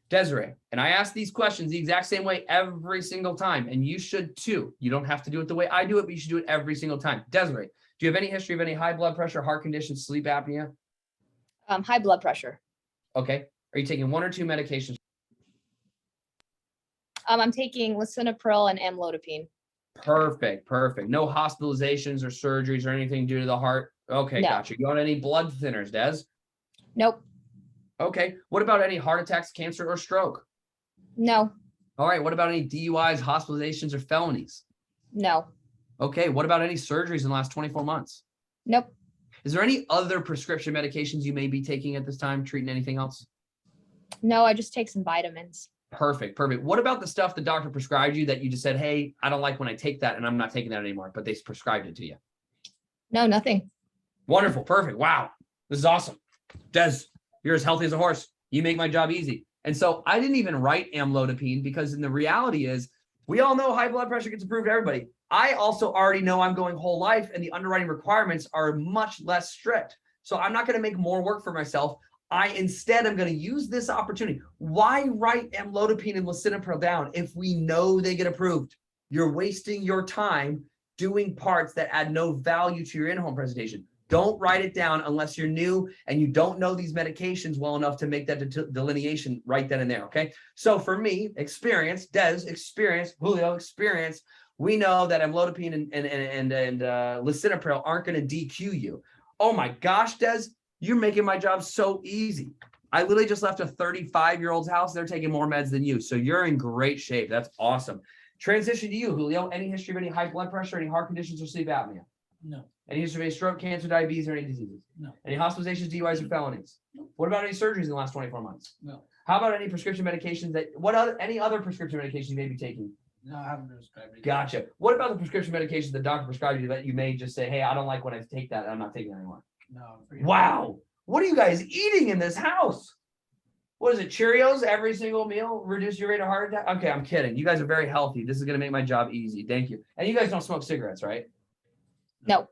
Desiree, and I ask these questions the exact same way every single time, and you should too. You don't have to do it the way I do it, but you should do it every single time. Desiree, do you have any history of any high blood pressure, heart conditions, sleep apnea? High blood pressure. Okay. Are you taking 1 or 2 medications? I'm taking lisinopril and amlodipine. Perfect. No hospitalizations or surgeries or anything due to the heart? Okay, No. Gotcha. You on any blood thinners, Des? Nope. Okay. What about any heart attacks, cancer, or stroke? No. All right. What about any DUIs, hospitalizations, or felonies? No. Okay. What about any surgeries in the last 24 months? Nope. Is there any other prescription medications you may be taking at this time, treating anything else? No, I just take some vitamins. Perfect. What about the stuff the doctor prescribed you that you just said, hey, I don't like when I take that and I'm not taking that anymore, but they prescribed it to you? No, nothing. Wonderful. Perfect. Wow. This is awesome. Des, you're as healthy as a horse. You make my job easy. And so I didn't even write amlodipine because the reality is we all know high blood pressure gets approved to everybody. I also already know I'm going whole life and the underwriting requirements are much less strict. So I'm not going to make more work for myself. I instead am going to use this opportunity. Why write amlodipine and lisinopril down if we know they get approved? You're wasting your time doing parts that add no value to your in-home presentation. Don't write it down unless you're new and you don't know these medications well enough to make that delineation right then and there, okay? So for me, experience, Des, experience, Julio, experience, we know that amlodipine and lisinopril aren't going to DQ you. Oh my gosh, Des, you're making my job so easy. I literally just left a 35-year-old's house. They're taking more meds than you. So you're in great shape. That's awesome. Transition to you, Julio. Any history of any high blood pressure, any heart conditions, or sleep apnea? No. Any history of any stroke, cancer, diabetes, or any diseases? No. Any hospitalizations, DUIs, or felonies? No. What about any surgeries in the last 24 months? No. How about any prescription medications any other prescription medications you may be taking? No, I haven't prescribed it. Gotcha. What about the prescription medications the doctor prescribed you that you may just say, hey, I don't like when I take that. I'm not taking it anymore. No. Wow. What are you guys eating in this house? what is it? Cheerios every single meal reduce your rate of heart attack? Okay, I'm kidding. You guys are very healthy. This is going to make my job easy. Thank you. And you guys don't smoke cigarettes, right? No.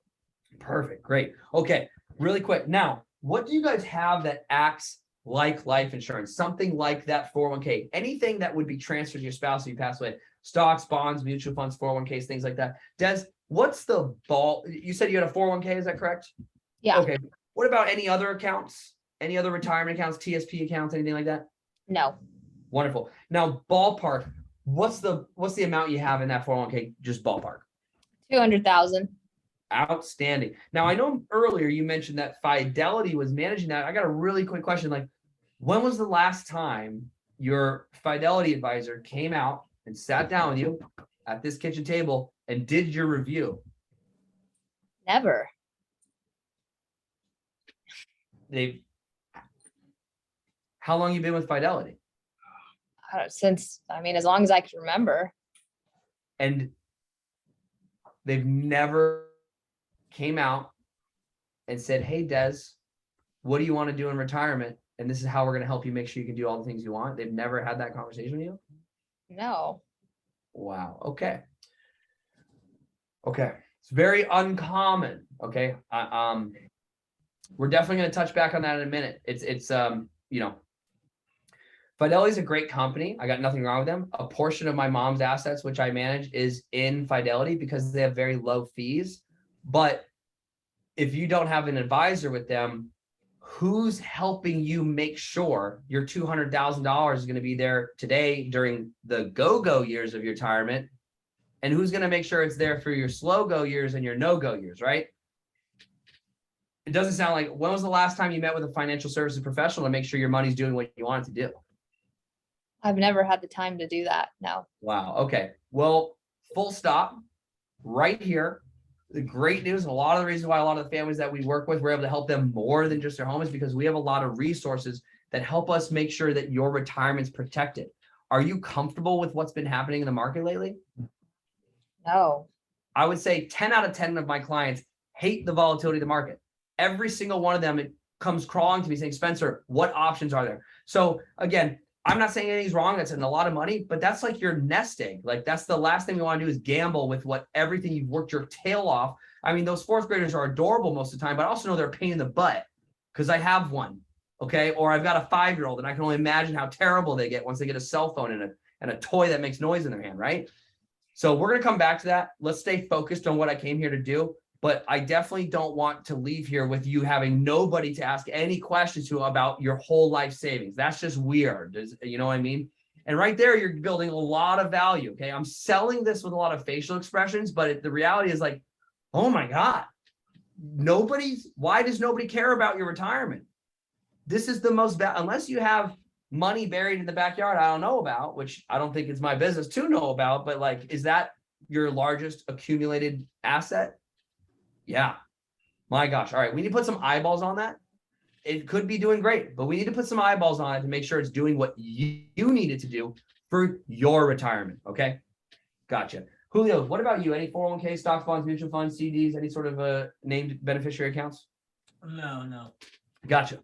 Perfect. Great. Okay. Really quick. Now, what do you guys have that acts like life insurance? Something like that 401k, anything that would be transferred to your spouse if you pass away, stocks, bonds, mutual funds, 401ks, things like that. Des, what's the ball? You said you had a 401k. Is that correct? Yeah. Okay. What about any other accounts? Any other retirement accounts, TSP accounts, anything like that? No. Wonderful. Now, ballpark, what's the amount you have in that 401k? Just ballpark. 200,000. Outstanding. Now, I know earlier you mentioned that Fidelity was managing that. I got a really quick question. Like, when was the last time your Fidelity advisor came out and sat down with you at this kitchen table and did your review? Never. How long you been with Fidelity? Since, as long as I can remember. And they've never came out and said, hey, Des, what do you want to do in retirement? And this is how we're going to help you make sure you can do all the things you want. They've never had that conversation with you? No. Wow. Okay. Okay. It's very uncommon. Okay. We're definitely going to touch back on that in a minute. It's Fidelity's a great company. I got nothing wrong with them. A portion of my mom's assets, which I manage, is in Fidelity because they have very low fees. But if you don't have an advisor with them, who's helping you make sure your $200,000 is going to be there today during the go-go years of your retirement? And who's going to make sure it's there for your slow-go years and your no-go years, right? It doesn't sound like, when was the last time you met with a financial services professional to make sure your money's doing what you want it to do? I've never had the time to do that. No. Wow. Okay. Well, full stop right here. The great news, and a lot of the reasons why a lot of the families that we work with, we're able to help them more than just their home, is because we have a lot of resources that help us make sure that your retirement's protected. Are you comfortable with what's been happening in the market lately? No. I would say 10 out of 10 of my clients hate the volatility of the market. Every single one of them, it comes crawling to me saying, Spencer, what options are there? So again, I'm not saying anything's wrong. That's a lot of money, but that's like your nest egg. Like, that's the last thing we want to do, is gamble with what everything you've worked your tail off. I mean, those fourth graders are adorable most of the time, but I also know they're a pain in the butt because I have one. Okay. Or I've got a 5-year-old and I can only imagine how terrible they get once they get a cell phone and a toy that makes noise in their hand. Right. So we're going to come back to that. Let's stay focused on what I came here to do. But I definitely don't want to leave here with you having nobody to ask any questions to about your whole life savings. That's just weird. You know what I mean? And right there, you're building a lot of value. Okay. I'm selling this with a lot of facial expressions, but the reality is like, oh my God, why does nobody care about your retirement? This is the most, unless you have money buried in the backyard, I don't know about, which I don't think it's my business to know about, but like, is that your largest accumulated asset? Yeah. My gosh. All right. We need to put some eyeballs on that. It could be doing great, but we need to put some eyeballs on it to make sure it's doing what you need it to do for your retirement. Okay. Gotcha. Julio, what about you? Any 401k, stocks, bonds, mutual funds, CDs, any sort of named beneficiary accounts? No. Gotcha.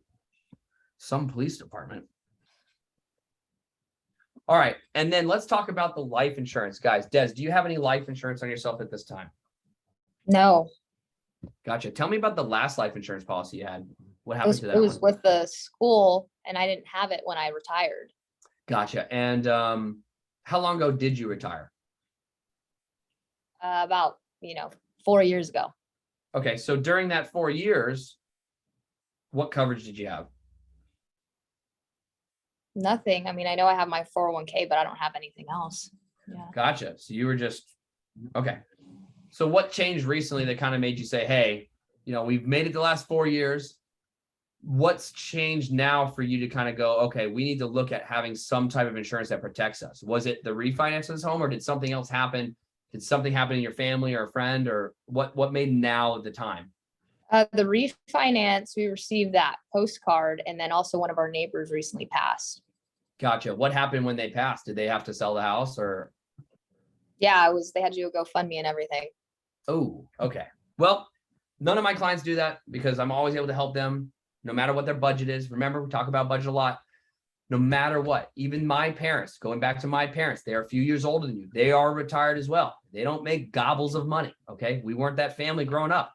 Some police department. All right. And then let's talk about the life insurance, guys. Des, do you have any life insurance on yourself at this time? No. Gotcha. Tell me about the last life insurance policy you had. What happened to that It was one? with the school, and I didn't have it when I retired. Gotcha. And how long ago did you retire? About 4 years ago. Okay. So during that 4 years, what coverage did you have? Nothing. I know I have my 401k, but I don't have anything else. Yeah. Gotcha. So you were just, okay. So what changed recently that kind of made you say, hey, we've made it the last 4 years. What's changed now for you to kind of go, okay, we need to look at having some type of insurance that protects us? Was it the refinance of this home, or did something else happen? Did something happen in your family or a friend, or what made now the time? The refinance, we received that postcard, and then also one of our neighbors recently passed. Gotcha. What happened when they passed? Did they have to sell the house, or? Yeah, they had to do a GoFundMe and everything. Oh, okay. Well, none of my clients do that because I'm always able to help them no matter what their budget is. Remember, we talk about budget a lot. no matter what. Even my parents, going back to my parents, they are a few years older than you. They are retired as well. They don't make gobbles of money. Okay. We weren't that family growing up,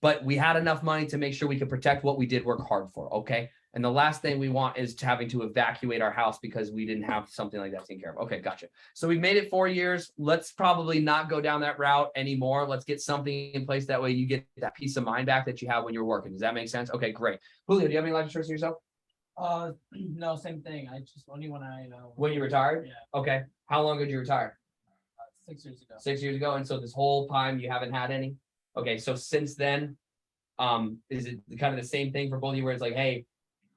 but we had enough money to make sure we could protect what we did work hard for. Okay. And the last thing we want is having to evacuate our house because we didn't have something like that taken care of. Okay, gotcha. So we've made it 4 years. Let's probably not go down that route anymore. Let's get something in place. That way you get that peace of mind back that you have when you're working. Does that make sense? Okay, great. Julio, do you have any life insurance for yourself? No, same thing. I just only when I When you retired? Yeah. Okay. How long ago did you retire? 6 years ago. 6 years ago. And so this whole time you haven't had any? Okay, so since then, is it kind of the same thing for both of you where it's like, hey,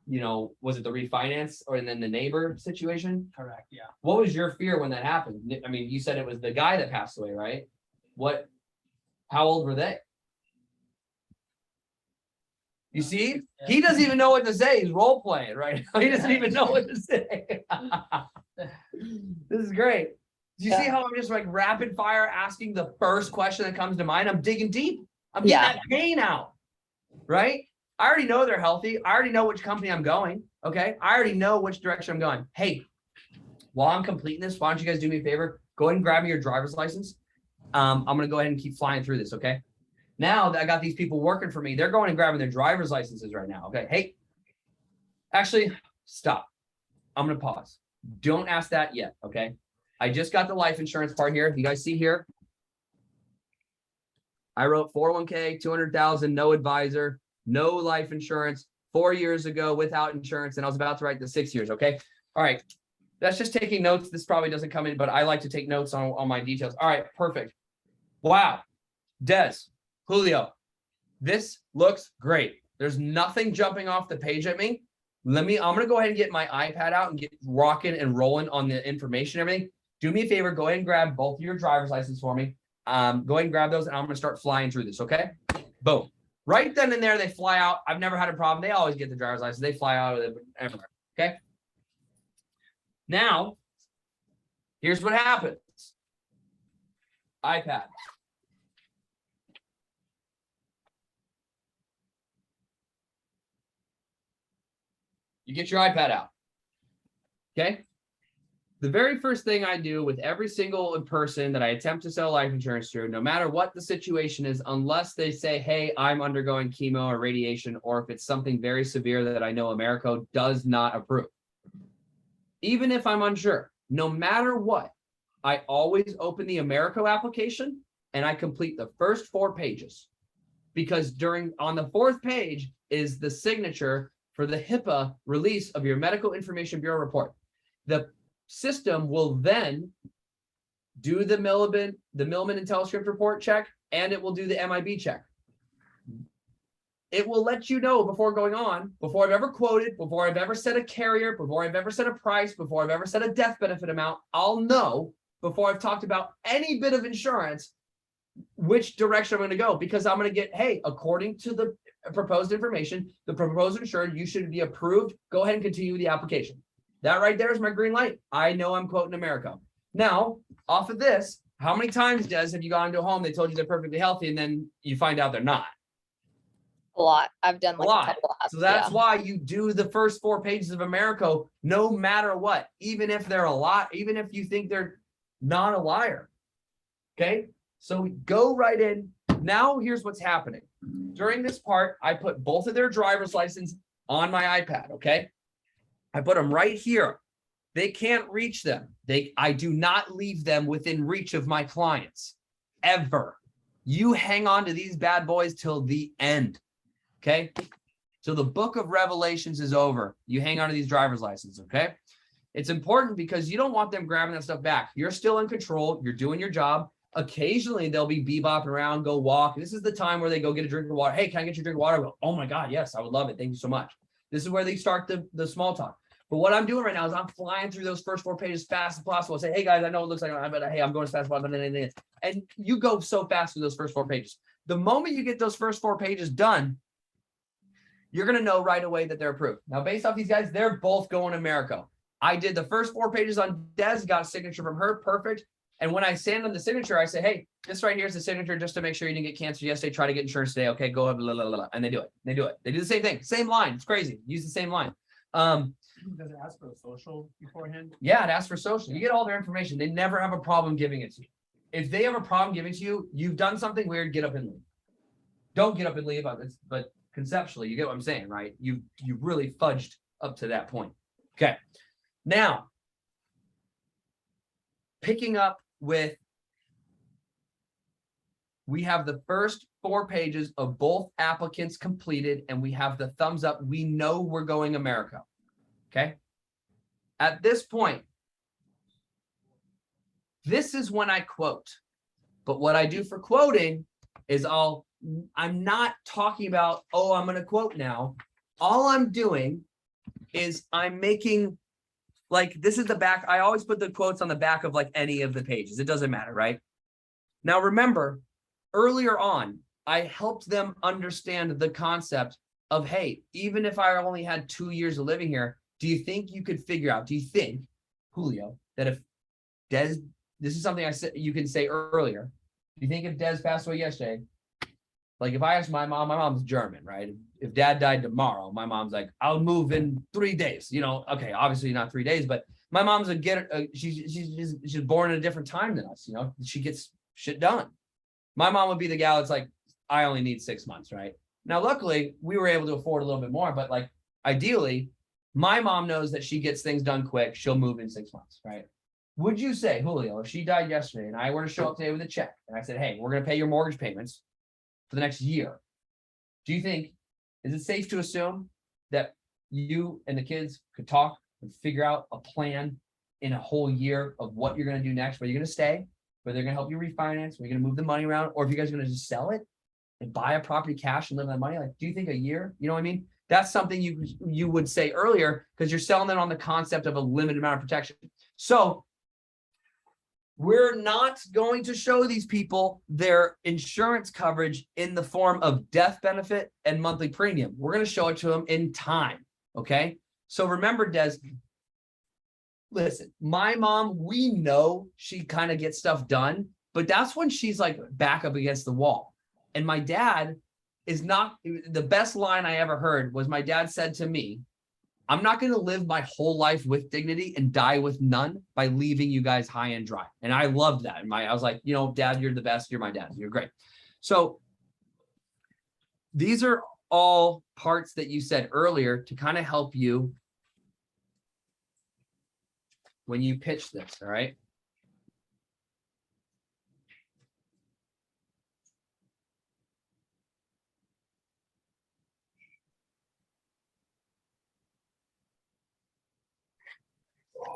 you know, was it the refinance or and then the neighbor situation? Correct. Yeah. What was your fear when that happened? I mean, you said it was the guy that passed away, right? How old were they? You see, he doesn't even know what to say. He's role playing, right? He doesn't even know what to say. This is great. Do you see how I'm just like rapid fire asking the first question that comes to mind? I'm digging deep. I'm getting that pain out, right? I already know they're healthy. I already know which company I'm going. Okay. I already know which direction I'm going. Hey, while I'm completing this, why don't you guys do me a favor? Go ahead and grab me your driver's license. I'm going to go ahead and keep flying through this. Okay. Now that I got these people working for me, they're going and grabbing their driver's licenses right now. Okay. Hey, actually, stop. I'm going to pause. Don't ask that yet. Okay. I just got the life insurance part here. You guys see here? I wrote 401k, 200,000, no advisor. No life insurance 4 years ago without insurance. And I was about to write the 6 years. Okay. All right. That's just taking notes. This probably doesn't come in, but I like to take notes on my details. All right. Perfect. Wow. Des, Julio, this looks great. There's nothing jumping off the page at me. I'm going to go ahead and get my iPad out and get rocking and rolling on the information, everything. Do me a favor. Go ahead and grab both of your driver's license for me. Go ahead and grab those and I'm going to start flying through this. Okay. Boom. Right then and there, they fly out. I've never had a problem. They always get the driver's license. They fly out of it everywhere. Okay. Now, here's what happens. iPad. You get your iPad out. Okay. The very first thing I do with every single person that I attempt to sell life insurance to, no matter what the situation is, unless they say, hey, I'm undergoing chemo or radiation, or if it's something very severe that I know America does not approve. Even if I'm unsure, no matter what, I always open the Americo application and I complete the first 4 pages. Because on the 4th page is the signature for the HIPAA release of your Medical Information Bureau report. The system will then do the Milliman and Telescript report check, and it will do the MIB check. It will let you know before going on, before I've ever quoted, before I've ever said a carrier, before I've ever said a price, before I've ever said a death benefit amount. I'll know before I've talked about any bit of insurance which direction I'm going to go, because I'm going to get, hey, according to the proposed information, the proposed insured, you should be approved. Go ahead and continue with the application. That right there is my green light. I know I'm quoting America. Now, off of this, how many times, Des, have you gone to a home, they told you they're perfectly healthy, and then you find out they're not? A lot. I've done like a couple of. So that's why you do the first 4 pages of America, no matter what, even if they're a lot, even if you think they're not a liar. Okay. So we go right in. Now here's what's happening. During this part, I put both of their driver's license on my iPad. Okay. I put them right here. They can't reach them. I do not leave them within reach of my clients ever. You hang on to these bad boys till the end. Okay. So the book of Revelations is over. You hang on to these driver's licenses. Okay. It's important because you don't want them grabbing that stuff back. You're still in control. You're doing your job. Occasionally they'll be bebopping around, go walk. This is the time where they go get a drink of water. Hey, can I get you a drink of water? I go, oh my God, yes, I would love it. Thank you so much. This is where they start the small talk. But what I'm doing right now is I'm flying through those first 4 pages as fast as possible. I say, hey guys, I know it looks like hey, I'm going as fast as possible. And you go so fast through those first 4 pages. The moment you get those first 4 pages done, you're going to know right away that they're approved. Now, based off these guys, they're both going to America. I did the first 4 pages on Des, got a signature from her. Perfect. And when I send them the signature, I say, hey, this right here is the signature just to make sure you didn't get cancer yesterday. Try to get insurance today. Okay, go ahead. Blah, blah, blah, blah. And they do it. They do it. They do the same thing. Same line. It's crazy. Use the same line. Does it ask for a social beforehand? Yeah, it asks for social. You get all their information. They never have a problem giving it to you. If they have a problem giving it to you, you've done something weird, get up and leave. Don't get up and leave, but conceptually, you get what I'm saying, right? You really fudged up to that point. Okay. Now, picking up with, we have the first 4 pages of both applicants completed, and we have the thumbs up. We know we're going America. Okay. At this point, this is when I quote. But what I do for quoting is I'm not talking about, oh, I'm going to quote now. All I'm doing is I'm making, like, this is the back. I always put the quotes on the back of like any of the pages. It doesn't matter, right? Now, remember, earlier on, I helped them understand the concept of, hey, even if I only had 2 years of living here, do you think you could figure out, do you think, Julio, that if Des, this is something I said, you can say earlier, do you think if Des passed away yesterday, like if I asked my mom's German, right? If dad died tomorrow, my mom's like, I'll move in 3 days, you know, okay, obviously not 3 days, but my mom's she's born in a different time than us, you know, she gets shit done. My mom would be the gal that's like, I only need 6 months, right? Now, luckily, we were able to afford a little bit more, but like, ideally, my mom knows that she gets things done quick. She'll move in 6 months, right? Would you say, Julio, if she died yesterday and I were to show up today with a check and I said, hey, we're going to pay your mortgage payments for the next year, do you think, is it safe to assume that you and the kids could talk and figure out a plan in a whole year of what you're going to do next, where you're going to stay, where they're going to help you refinance, where you're going to move the money around, or if you guys are going to just sell it and buy a property cash and live on that money? Like, do you think a year? You know what I mean? That's something you would say earlier, because you're selling it on the concept of a limited amount of protection. So we're not going to show these people their insurance coverage in the form of death benefit and monthly premium. We're going to show it to them in time. Okay. So remember, Des, listen, my mom, we know she kind of gets stuff done, but that's when she's like back up against the wall. And my dad is not, the best line I ever heard was my dad said to me, I'm not going to live my whole life with dignity and die with none by leaving you guys high and dry. And I loved that. And I was like, you know, Dad, you're the best. You're my dad. You're great. So these are all parts that you said earlier to kind of help you when you pitch this. All right.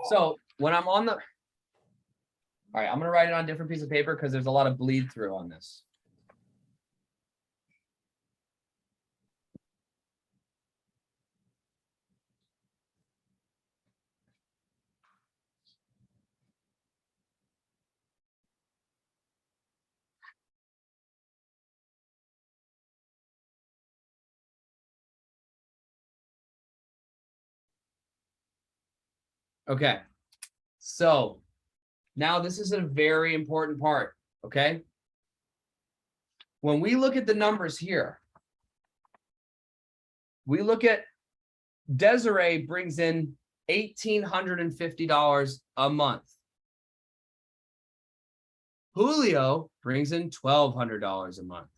So when I'm on the, all right, I'm going to write it on a different piece of paper because there's a lot of bleed through on this. Okay. So now this is a very important part. Okay. When we look at the numbers here, we look at Desiree brings in $1,850 a month. Julio brings in $1,200 a month.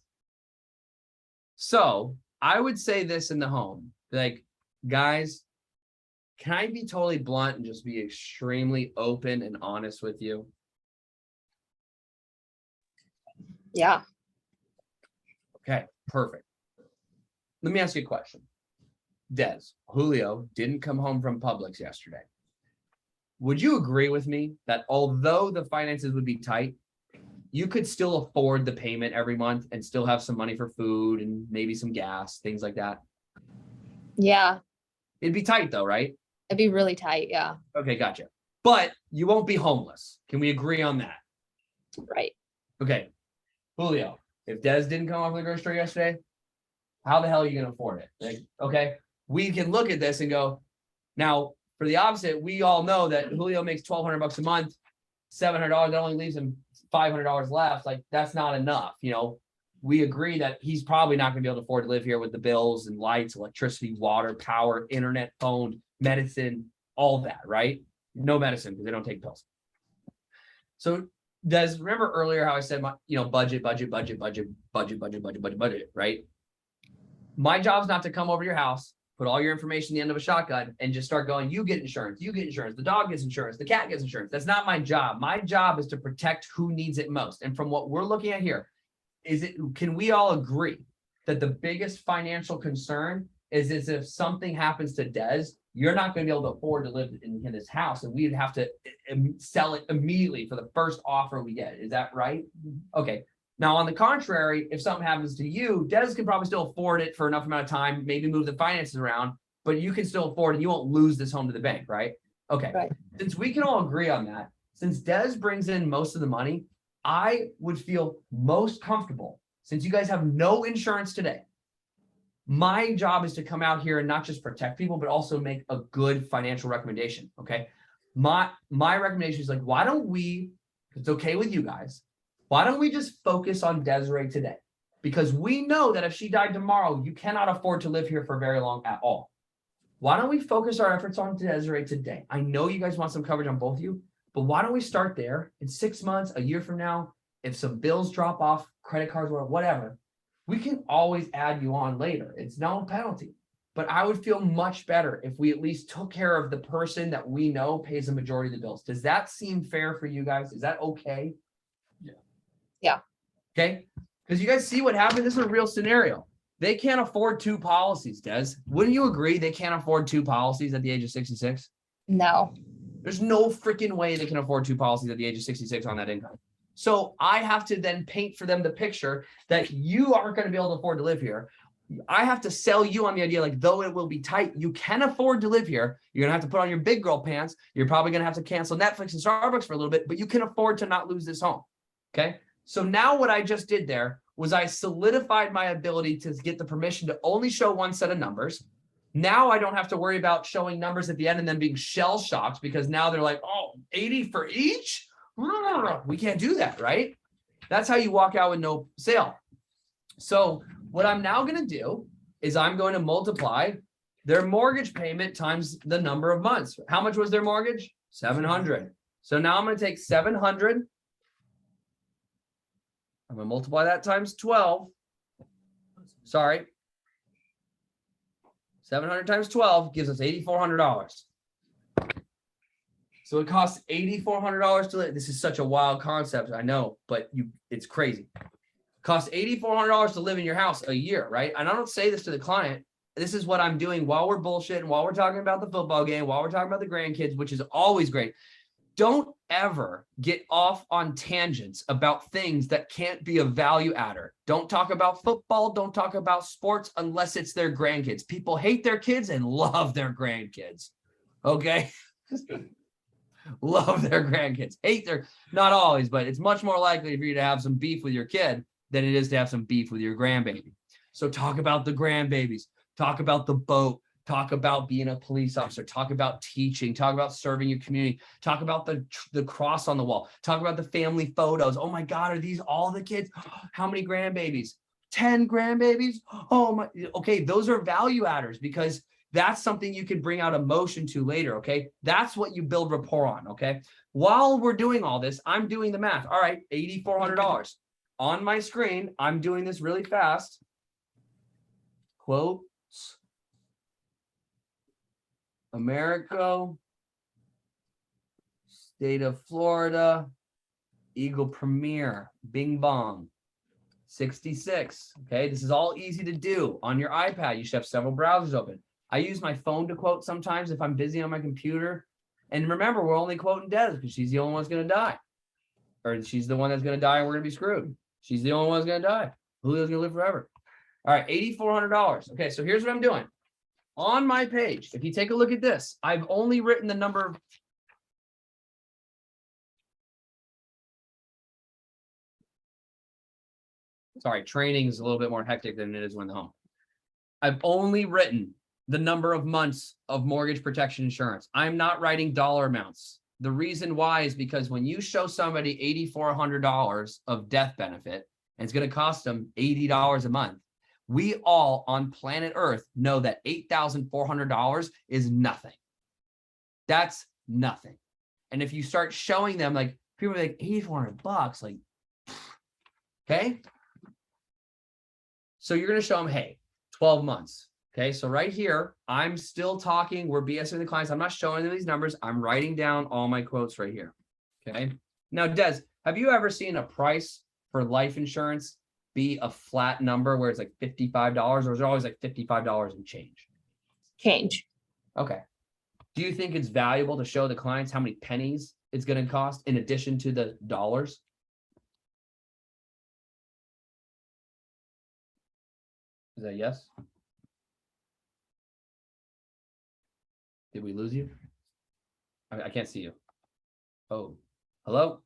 So I would say this in the home, like, guys, can I be totally blunt and just be extremely open and honest with you? Yeah. Okay, perfect. Let me ask you a question. Des, Julio didn't come home from Publix yesterday. Would you agree with me that although the finances would be tight, you could still afford the payment every month and still have some money for food and maybe some gas, things like that? Yeah. It'd be tight though, right? It'd be really tight. Yeah. Okay, gotcha. But you won't be homeless. Can we agree on that? Right. Okay. Julio, if Des didn't come off the grocery store yesterday, how the hell are you going to afford it? Like, okay. We can look at this and go, now for the opposite, we all know that Julio makes $1,200 a month, $700, that only leaves him $500 left. Like, that's not enough. You know, we agree that he's probably not going to be able to afford to live here with the bills and lights, electricity, water, power, internet, phone, medicine, all that, right? No medicine because they don't take pills. So Des, remember earlier how I said budget, right? My job is not to come over to your house, put all your information in the end of a shotgun and just start going, you get insurance, the dog gets insurance, the cat gets insurance. That's not my job. My job is to protect who needs it most. And from what we're looking at here, can we all agree that the biggest financial concern is if something happens to Des, you're not going to be able to afford to live in this house and we'd have to sell it immediately for the first offer we get. Is that right? Okay. Now, on the contrary, if something happens to you, Des can probably still afford it for enough amount of time, maybe move the finances around, but you can still afford it and you won't lose this home to the bank, right? Okay. Right. Since we can all agree on that, since Des brings in most of the money, I would feel most comfortable, since you guys have no insurance today, my job is to come out here and not just protect people, but also make a good financial recommendation, okay? My recommendation is like, why don't we, if it's okay with you guys, why don't we just focus on Desiree today? Because we know that if she died tomorrow, you cannot afford to live here for very long at all. Why don't we focus our efforts on Desiree today? I know you guys want some coverage on both of you, but why don't we start there in 6 months, a year from now, if some bills drop off, credit cards, or whatever, we can always add you on later. It's no penalty. But I would feel much better if we at least took care of the person that we know pays the majority of the bills. Does that seem fair for you guys? Is that okay? Yeah. Okay. Because you guys see what happened. This is a real scenario. They can't afford 2 policies, Des. Wouldn't you agree they can't afford 2 policies at the age of 66? No. There's no freaking way they can afford 2 policies at the age of 66 on that income. So I have to then paint for them the picture that you aren't going to be able to afford to live here. I have to sell you on the idea, like, though it will be tight, you can afford to live here. You're going to have to put on your big girl pants. You're probably going to have to cancel Netflix and Starbucks for a little bit, but you can afford to not lose this home. Okay. So now what I just did there was I solidified my ability to get the permission to only show one set of numbers. Now I don't have to worry about showing numbers at the end and then being shell shocked because now they're like, oh, 80 for each? We can't do that, right? That's how you walk out with no sale. So what I'm now going to do is I'm going to multiply their mortgage payment times the number of months. How much was their mortgage? 700. So now I'm going to take 700. I'm going to multiply that times 12. Sorry. 700 times 12 gives us $8,400. So it costs $8,400 to live. This is such a wild concept, I know, but it's crazy. It costs $8,400 to live in your house a year, right? And I don't say this to the client. This is what I'm doing while we're bullshitting, while we're talking about the football game, while we're talking about the grandkids, which is always great. Don't ever get off on tangents about things that can't be a value adder. Don't talk about football. Don't talk about sports unless it's their grandkids. People hate their kids and love their grandkids. Okay. Love their grandkids. Hate their, not always, but it's much more likely for you to have some beef with your kid than it is to have some beef with your grandbaby. So talk about the grandbabies. Talk about the boat. Talk about being a police officer, talk about teaching, talk about serving your community, talk about the cross on the wall, talk about the family photos. Oh my God, are these all the kids? How many grandbabies? 10 grandbabies? Oh my, okay, those are value adders because that's something you can bring out emotion to later, okay? That's what you build rapport on, okay? While we're doing all this, I'm doing the math. All right, $8,400. On my screen, I'm doing this really fast. Quotes. America, state of Florida, Eagle Premier, Bing Bong, 66. Okay, this is all easy to do on your iPad. You should have several browsers open. I use my phone to quote sometimes if I'm busy on my computer. And remember, we're only quoting Des because she's the only one that's going to die. Or she's the one that's going to die and we're going to be screwed. She's the only one that's going to die. Julio's going to live forever. All right, $8,400. Okay, so here's what I'm doing. On my page, if you take a look at this, I've only written the number of training is a little bit more hectic than it is when the home. I've only written the number of months of mortgage protection insurance. I'm not writing dollar amounts. The reason why is because when you show somebody $8,400 of death benefit, and it's going to cost them $80 a month, we all on planet Earth know that $8,400 is nothing. That's nothing. And if you start showing them, like, people are like, $8,400, like, okay. So you're going to show them, hey, 12 months. Okay. So right here, I'm still talking. We're BSing the clients. I'm not showing them these numbers. I'm writing down all my quotes right here. Okay. Now, Des, have you ever seen a price for life insurance be a flat number where it's like $55, or is it always like $55 and change? Change. Okay. Do you think it's valuable to show the clients how many pennies it's going to cost in addition to the dollars? Is that yes? Did we lose you? I can't see you. Oh, hello?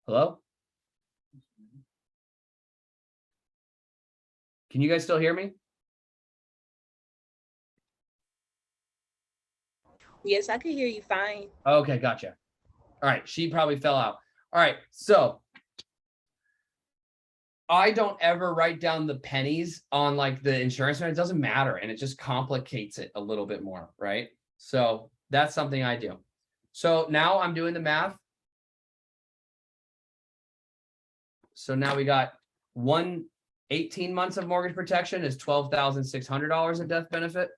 Hello? Can you guys still hear me? Yes, I can hear you fine. Okay, gotcha. All right, she probably fell out. All right, so I don't ever write down the pennies on like the insurance, and it doesn't matter, and it just complicates it a little bit more, right? So that's something I do. So now I'm doing the math. So now we got 18 months of mortgage protection is $12,600 of death benefit.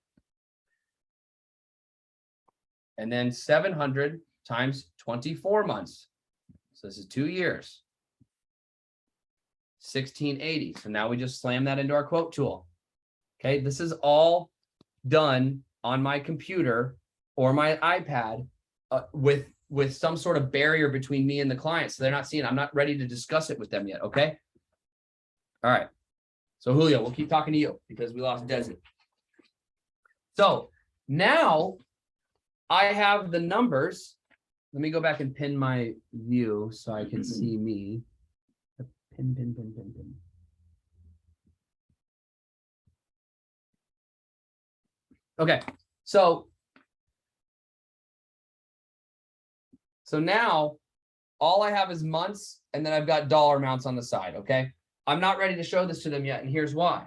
And then 700 times 24 months. So this is 2 years. 1680. So now we just slam that into our quote tool. Okay, this is all done on my computer or my iPad with some sort of barrier between me and the client. So they're not seeing, I'm not ready to discuss it with them yet. Okay. All right. So Julio, we'll keep talking to you because we lost Desi. So now I have the numbers. Let me go back and pin my view so I can see me. Pin. Okay, so now all I have is months, and then I've got dollar amounts on the side. Okay, I'm not ready to show this to them yet, and here's why.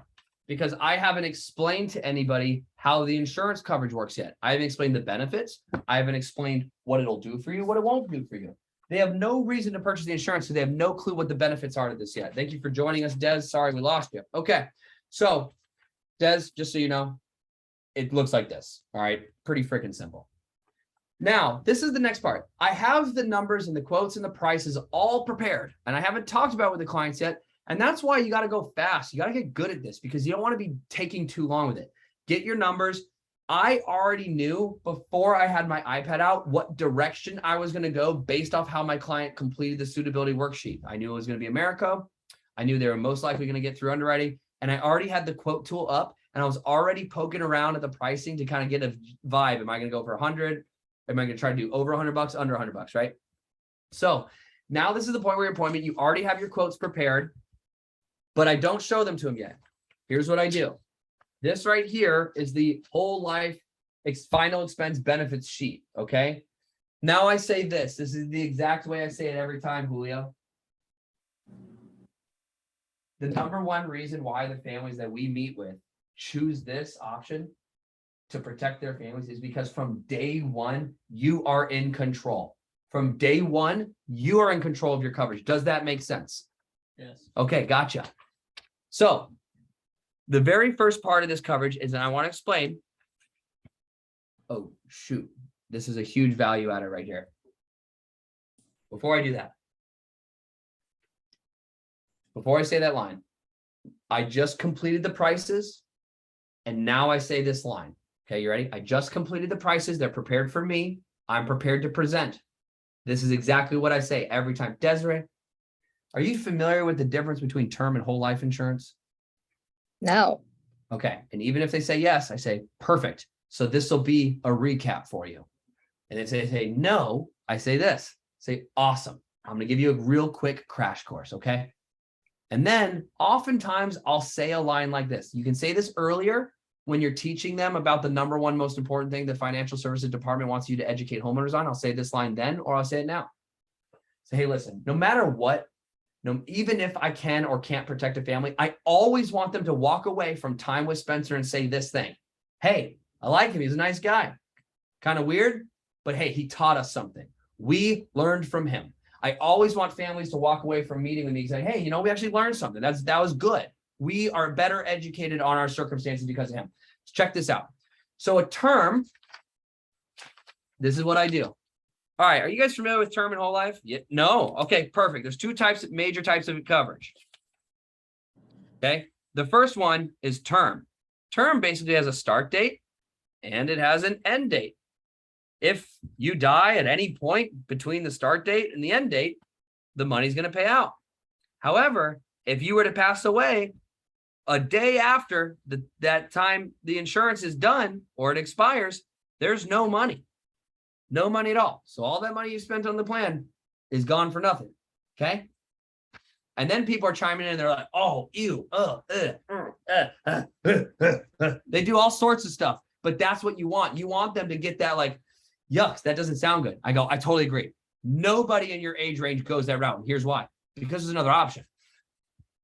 Because I haven't explained to anybody how the insurance coverage works yet. I haven't explained the benefits. I haven't explained what it'll do for you, what it won't do for you. They have no reason to purchase the insurance, so they have no clue what the benefits are to this yet. Thank you for joining us, Des. Sorry we lost you. Okay, so Des, just so you know, it looks like this. All right, pretty freaking simple. Now, this is the next part. I have the numbers and the quotes and the prices all prepared, and I haven't talked about it with the clients yet. And that's why you got to go fast. You got to get good at this because you don't want to be taking too long with it. Get your numbers. I already knew before I had my iPad out what direction I was going to go based off how my client completed the suitability worksheet. I knew it was going to be America. I knew they were most likely going to get through underwriting. And I already had the quote tool up, and I was already poking around at the pricing to kind of get a vibe. Am I going to go for 100? Am I going to try to do over $100, under $100, right? So now this is the point where your appointment, you already have your quotes prepared, but I don't show them to him yet. Here's what I do. This right here is the whole life final expense benefits sheet. Okay. Now I say this. This is the exact way I say it every time, Julio. The number one reason why the families that we meet with choose this option to protect their families is because from day one, you are in control. From day one, you are in control of your coverage. Does that make sense? Yes. Okay, gotcha. So the very first part of this coverage is, and I want to explain. Oh, shoot. This is a huge value adder right here. Before I do that, before I say that line, I just completed the prices, and now I say this line. Okay, you ready? I just completed the prices. They're prepared for me. I'm prepared to present. This is exactly what I say every time. Desiree, are you familiar with the difference between term and whole life insurance? No. Okay. And even if they say yes, I say, perfect. So this will be a recap for you. And if they say no, I say this. Say, awesome. I'm going to give you a real quick crash course. Okay. And then oftentimes I'll say a line like this. You can say this earlier when you're teaching them about the number one most important thing the financial services department wants you to educate homeowners on. I'll say this line then, or I'll say it now. Say, hey, listen, no matter what, even if I can or can't protect a family, I always want them to walk away from time with Spencer and say this thing. Hey, I like him. He's a nice guy. Kind of weird, but hey, he taught us something. We learned from him. I always want families to walk away from meeting with me saying, hey, we actually learned something. That was good. We are better educated on our circumstances because of him. Check this out. So a term, this is what I do. All right, are you guys familiar with term and whole life? Yeah, no? Okay, perfect. There's two major types of coverage. Okay, the first one is term. Term basically has a start date and it has an end date. If you die at any point between the start date and the end date, the money's going to pay out. However, if you were to pass away a day after that time the insurance is done or it expires, there's no money. No money at all. So all that money you spent on the plan is gone for nothing. Okay. And then people are chiming in and they're like, oh, ew, they do all sorts of stuff, but that's what you want. You want them to get that like, yucks, that doesn't sound good. I go, I totally agree. Nobody in your age range goes that route. And here's why, because there's another option.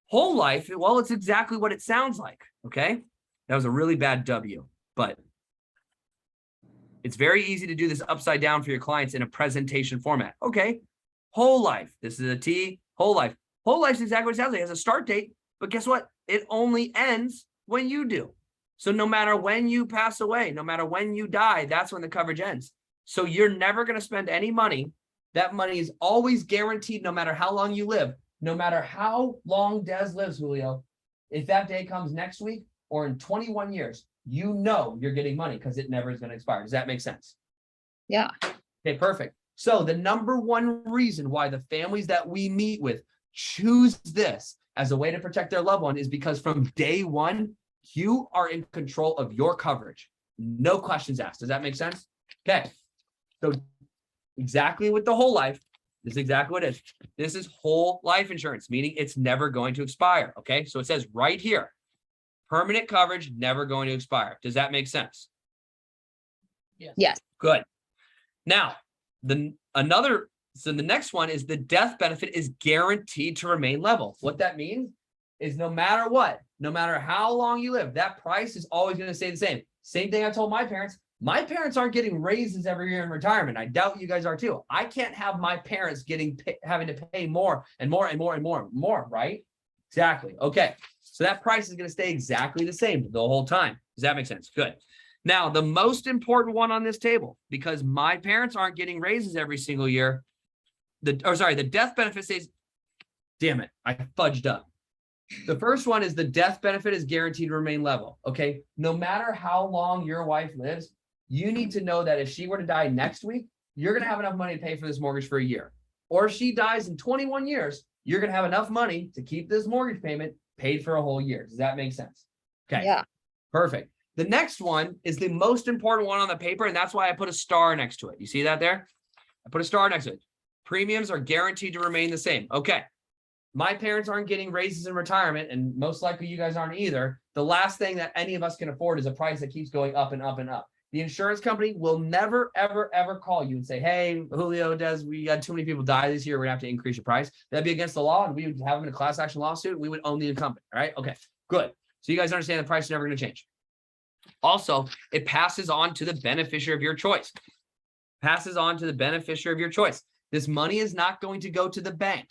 Whole life, well, it's exactly what it sounds like. Okay. That was a really bad W, but it's very easy to do this upside down for your clients in a presentation format. Okay. Whole life. This is a T, whole life. Whole life is exactly what it sounds like. It has a start date, but guess what? It only ends when you do. So no matter when you pass away, no matter when you die, that's when the coverage ends. So you're never going to spend any money. That money is always guaranteed no matter how long you live, no matter how long Des lives, Julio. If that day comes next week or in 21 years, you're getting money because it never is going to expire. Does that make sense? Yeah. Okay, perfect. So the number one reason why the families that we meet with choose this as a way to protect their loved one is because from day one, you are in control of your coverage. No questions asked. Does that make sense? Okay. So exactly with the whole life, this is exactly what it is. This is whole life insurance, meaning it's never going to expire. Okay. So it says right here, permanent coverage, never going to expire. Does that make sense? Yes. Yes. Good. Now, the next one is the death benefit is guaranteed to remain level. What that means is no matter what, no matter how long you live, that price is always going to stay the same. Same thing I told my parents. My parents aren't getting raises every year in retirement. I doubt you guys are too. I can't have my parents having to pay more and more and more and more and more, right? Exactly. Okay. So that price is going to stay exactly the same the whole time. Does that make sense? Good. Now, the most important one on this table, because my parents aren't getting raises every single year, the death benefit stays, damn it, I fudged up. The first one is the death benefit is guaranteed to remain level. Okay. No matter how long your wife lives, you need to know that if she were to die next week, you're going to have enough money to pay for this mortgage for a year. Or if she dies in 21 years, you're going to have enough money to keep this mortgage payment paid for a whole year. Does that make sense? Okay. Yeah. Perfect. The next one is the most important one on the paper, and that's why I put a star next to it. You see that there? I put a star next to it. Premiums are guaranteed to remain the same. Okay. My parents aren't getting raises in retirement, and most likely you guys aren't either. The last thing that any of us can afford is a price that keeps going up and up and up. The insurance company will never, ever, ever call you and say, hey, Julio, Des, we had too many people die this year. We're going to have to increase your price. That'd be against the law, and we would have them in a class action lawsuit. We would own the company. All right. Okay, good. So you guys understand the price is never going to change. Also, it passes on to the beneficiary of your choice. Passes on to the beneficiary of your choice. This money is not going to go to the bank.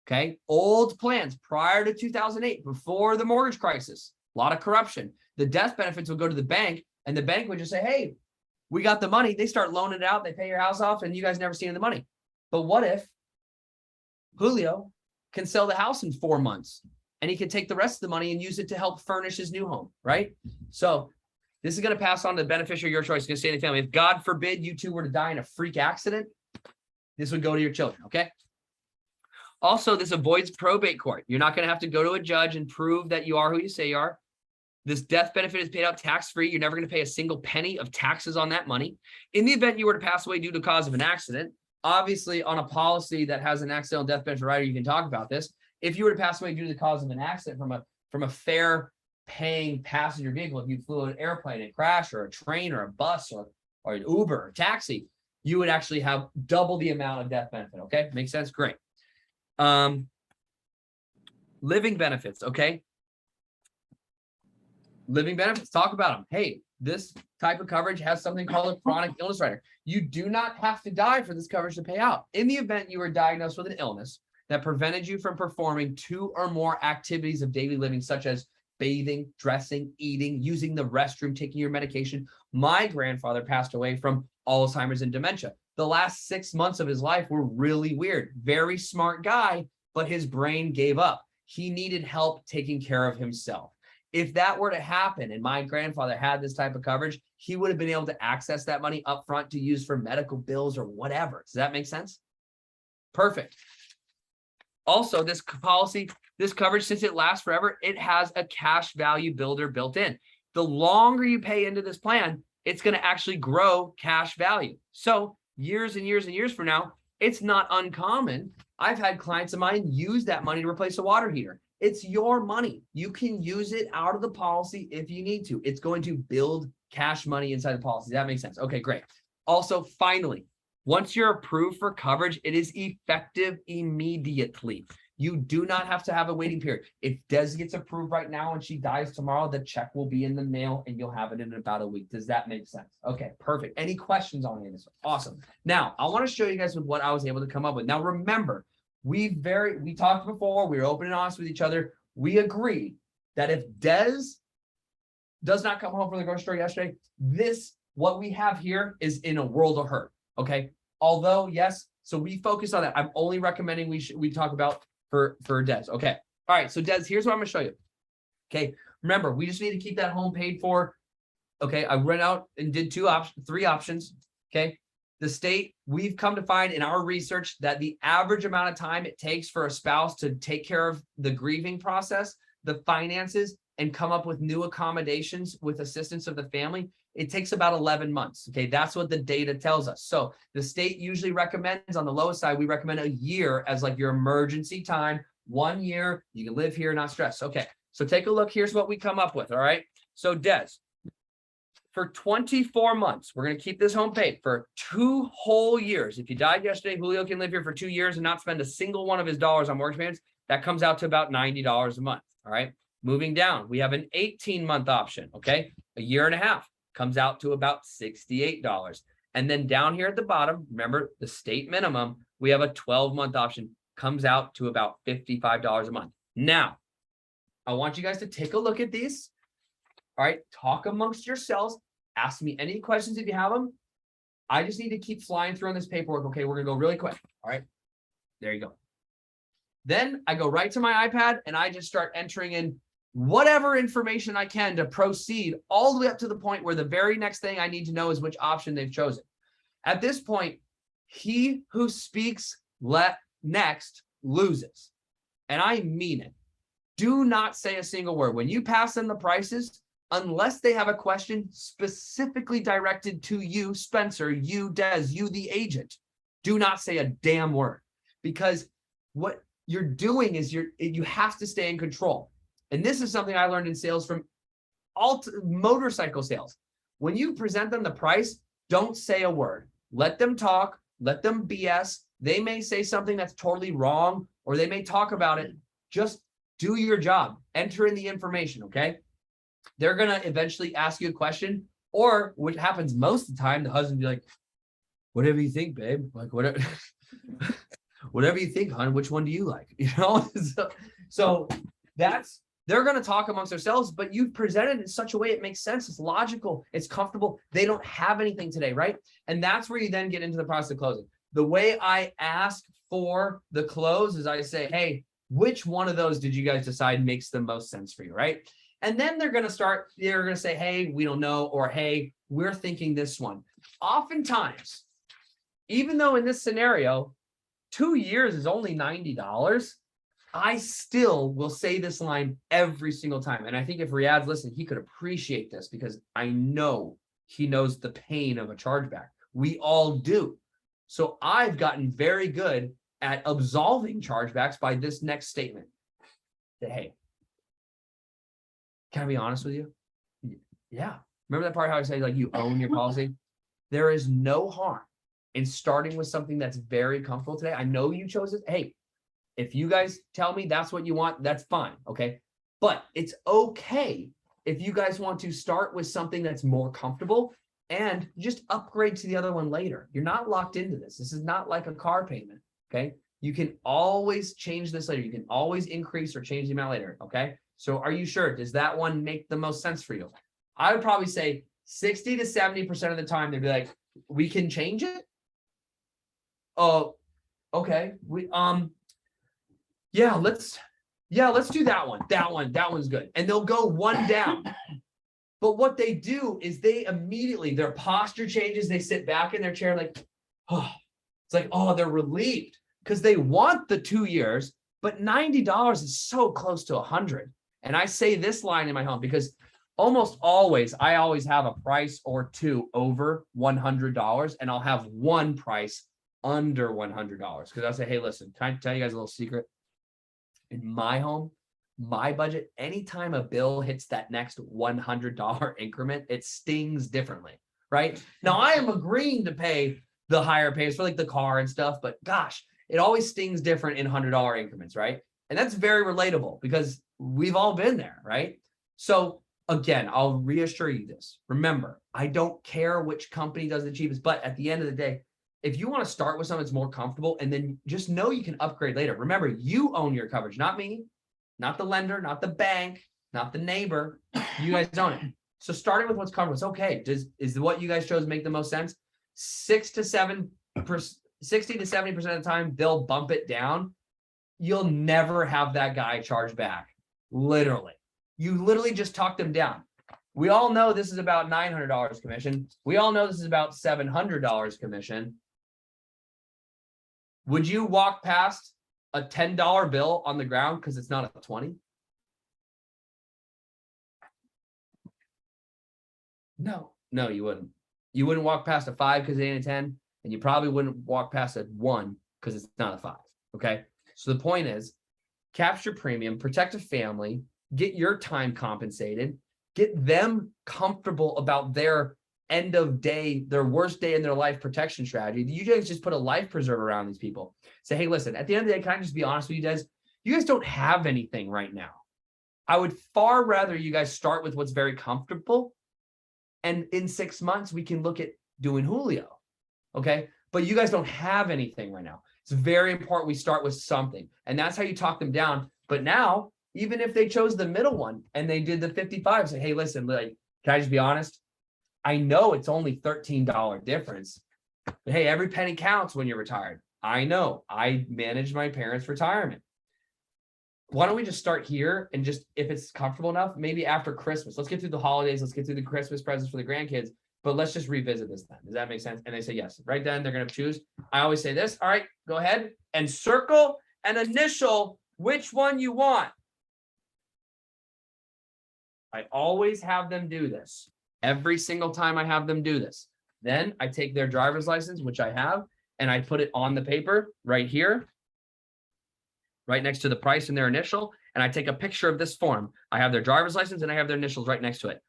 Okay. Old plans prior to 2008, before the mortgage crisis, a lot of corruption. The death benefits will go to the bank, and the bank would just say, hey, we got the money. They start loaning it out. They pay your house off, and you guys never see any of the money. But what if Julio can sell the house in 4 months and he can take the rest of the money and use it to help furnish his new home, right? So this is going to pass on to the beneficiary of your choice. It's going to stay in the family. If God forbid you two were to die in a freak accident, this would go to your children, okay? Also, this avoids probate court. You're not going to have to go to a judge and prove that you are who you say you are. This death benefit is paid out tax-free. You're never going to pay a single penny of taxes on that money. In the event you were to pass away due to cause of an accident, obviously on a policy that has an accidental death benefit rider, you can talk about this. If you were to pass away due to the cause of an accident from a fare paying passenger vehicle, if you flew an airplane and crashed, or a train or a bus or an Uber or taxi, you would actually have double the amount of death benefit. Okay. Makes sense? Great. Living benefits. Okay. Living benefits, talk about them. Hey, this type of coverage has something called a chronic illness rider. You do not have to die for this coverage to pay out. In the event you were diagnosed with an illness that prevented you from performing 2 or more activities of daily living, such as bathing, dressing, eating, using the restroom, taking your medication. My grandfather passed away from Alzheimer's and dementia. The last 6 months of his life were really weird. Very smart guy, but his brain gave up. He needed help taking care of himself. If that were to happen and my grandfather had this type of coverage, he would have been able to access that money up front to use for medical bills or whatever. Does that make sense? Perfect. Also, this policy, this coverage, since it lasts forever, it has a cash value builder built in. The longer you pay into this plan, it's going to actually grow cash value. So years and years and years from now, it's not uncommon. I've had clients of mine use that money to replace a water heater. It's your money. You can use it out of the policy if you need to. It's going to build cash money inside the policy. That makes sense. Okay, great. Also, finally, once you're approved for coverage, it is effective immediately. You do not have to have a waiting period. If Des gets approved right now and she dies tomorrow, the check will be in the mail and you'll have it in about a week. Does that make sense? Okay, perfect. Any questions on any of this? Awesome. Now, I want to show you guys with what I was able to come up with. Now, remember, we talked before, we were open and honest with each other. We agreed that if Des does not come home from the grocery store yesterday, what we have here is in a world of hurt. Okay. Although, yes, so we focus on that. I'm only recommending we talk about for Des. Okay. All right. So Des, here's what I'm going to show you. Okay. Remember, we just need to keep that home paid for. Okay. I went out and did 3 options. Okay. The state, we've come to find in our research that the average amount of time it takes for a spouse to take care of the grieving process, the finances, and come up with new accommodations with assistance of the family, it takes about 11 months. Okay, that's what the data tells us. So the state usually recommends, on the lowest side, we recommend a year as like your emergency time. 1 year, you can live here, not stress. Okay, so take a look. Here's what we come up with. All right. So Des, for 24 months, we're going to keep this home paid for 2 whole years. If you died yesterday, Julio can live here for 2 years and not spend a single one of his dollars on mortgage payments. That comes out to about $90 a month. All right. Moving down, we have an 18-month option. Okay. A year and a half comes out to about $68. And then down here at the bottom, remember the state minimum, we have a 12-month option, comes out to about $55 a month. Now, I want you guys to take a look at these. All right, talk amongst yourselves. Ask me any questions if you have them. I just need to keep flying through on this paperwork. Okay, we're gonna go really quick. All right, there you go. Then I go right to my iPad and I just start entering in whatever information I can to proceed all the way up to the point where the very next thing I need to know is which option they've chosen. At this point, he who speaks next loses. And I mean it. Do not say a single word. When you pass them the prices, unless they have a question specifically directed to you, Spencer, you, Des, you, the agent, do not say a damn word. Because what you're doing is you have to stay in control. And this is something I learned in sales from motorcycle sales. When you present them the price, don't say a word. Let them talk, let them BS. They may say something that's totally wrong, or they may talk about it. Just do your job. Enter in the information, okay? They're going to eventually ask you a question, or what happens most of the time, the husband be like, whatever you think, babe. Like, whatever, whatever you think, hon, which one do you like? You know? So they're going to talk amongst themselves, but you've presented in such a way it makes sense. It's logical. It's comfortable. They don't have anything today, right? And that's where you then get into the process of closing. The way I ask for the close is I say, hey, which one of those did you guys decide makes the most sense for you, right? And then they're going to say, hey, we don't know, or hey, we're thinking this one. Oftentimes, even though in this scenario, 2 years is only $90, I still will say this line every single time. And I think if Riyadh's listening, he could appreciate this because I know he knows the pain of a chargeback. We all do. So I've gotten very good at absolving chargebacks by this next statement. That, hey, can I be honest with you? Yeah. Remember that part how I say like you own your policy? There is no harm in starting with something that's very comfortable today. I know you chose it. Hey, if you guys tell me that's what you want, that's fine. Okay. But it's okay if you guys want to start with something that's more comfortable and just upgrade to the other one later. You're not locked into this. This is not like a car payment, okay? You can always change this later. You can always increase or change the amount later, okay? So are you sure? Does that one make the most sense for you? I would probably say 60 to 70% of the time, they'd be like, we can change it? Oh, okay. Yeah, let's do that one. That one's good. And they'll go one down. But what they do is they immediately, their posture changes. They sit back in their chair like, oh, it's like, oh, they're relieved because they want the 2 years, but $90 is so close to 100. And I say this line in my home because almost always, I always have a price or two over $100 and I'll have one price under $100 because I'll say, hey, listen, can I tell you guys a little secret? In my home, my budget, anytime a bill hits that next $100 increment, it stings differently, right? Now, I am agreeing to pay the higher payments for like the car and stuff, but gosh, it always stings different in $100 increments, right? And that's very relatable because we've all been there, right? So again, I'll reassure you this. Remember, I don't care which company does the cheapest, but at the end of the day, if you want to start with something that's more comfortable and then just know you can upgrade later. Remember, you own your coverage, not me, not the lender, not the bank, not the neighbor. You guys own it. So starting with what's comfortable, it's okay. Is what you guys chose make the most sense? 60 to 70% of the time, they'll bump it down. You'll never have that guy charge back. Literally. You literally just talk them down. We all know this is about $900 commission. We all know this is about $700 commission. Would you walk past a $10 bill on the ground because it's not a 20? No, you wouldn't. You wouldn't walk past a 5 because it ain't a 10, and you probably wouldn't walk past a 1 because it's not a 5. Okay. So the point is, capture premium, protect a family, get your time compensated, get them comfortable about their end of day, their worst day in their life protection strategy. You guys just put a life preserver around these people. Say, hey, listen, at the end of the day, can I just be honest with you guys? You guys don't have anything right now. I would far rather you guys start with what's very comfortable. And in 6 months, we can look at doing Julio. Okay. But you guys don't have anything right now. It's very important we start with something. And that's how you talk them down. But now, even if they chose the middle one and they did the 55, say, hey, listen, like, can I just be honest? I know it's only $13 difference, but hey, every penny counts when you're retired. I know. I managed my parents' retirement. Why don't we just start here and just, if it's comfortable enough, maybe after Christmas, let's get through the holidays. Let's get through the Christmas presents for the grandkids, but let's just revisit this then. Does that make sense? And they say, yes, right then they're going to choose. I always say this. All right, go ahead and circle and initial which one you want. I always have them do this. Every single time I have them do this. Then I take their driver's license, which I have, and I put it on the paper right here, right next to the price and their initial. And I take a picture of this form. I have their driver's license and I have their initials right next to it.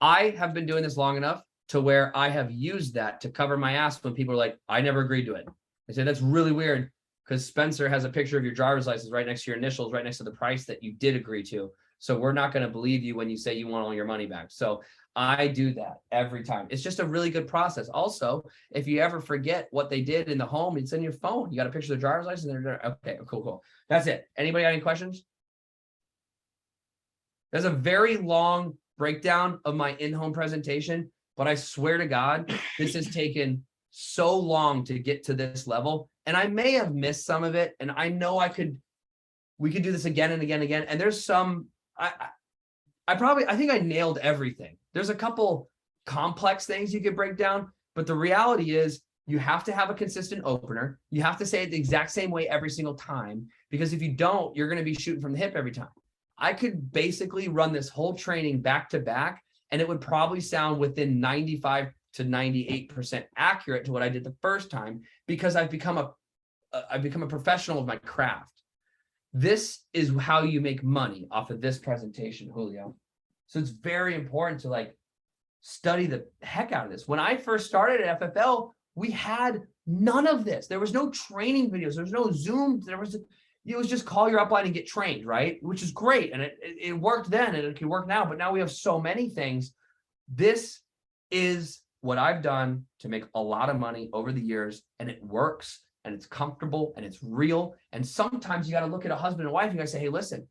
I have been doing this long enough to where I have used that to cover my ass when people are like, I never agreed to it. I say, that's really weird because Spencer has a picture of your driver's license right next to your initials, right next to the price that you did agree to. So we're not going to believe you when you say you want all your money back. So I do that every time. It's just a really good process. Also, if you ever forget what they did in the home, it's in your phone. You got a picture of the driver's license. Okay, cool. That's it. Anybody got any questions? There's a very long breakdown of my in-home presentation, but I swear to God, this has taken so long to get to this level. And I may have missed some of it. And I know we could do this again and again and again. And there's some, I think I nailed everything. There's a couple complex things you could break down, but the reality is you have to have a consistent opener. You have to say it the exact same way every single time, because if you don't, you're going to be shooting from the hip every time. I could basically run this whole training back to back, and it would probably sound within 95 to 98% accurate to what I did the first time, because I've become a professional of my craft. This is how you make money off of this presentation, Julio. So it's very important to study the heck out of this. When I first started at FFL, we had none of this. There was no training videos. There was no Zoom. it was just call your upline and get trained, right? Which is great. And it worked then and it can work now, but now we have so many things. This is what I've done to make a lot of money over the years, and it works and it's comfortable and it's real. And sometimes you got to look at a husband and wife and you got to say, hey, listen,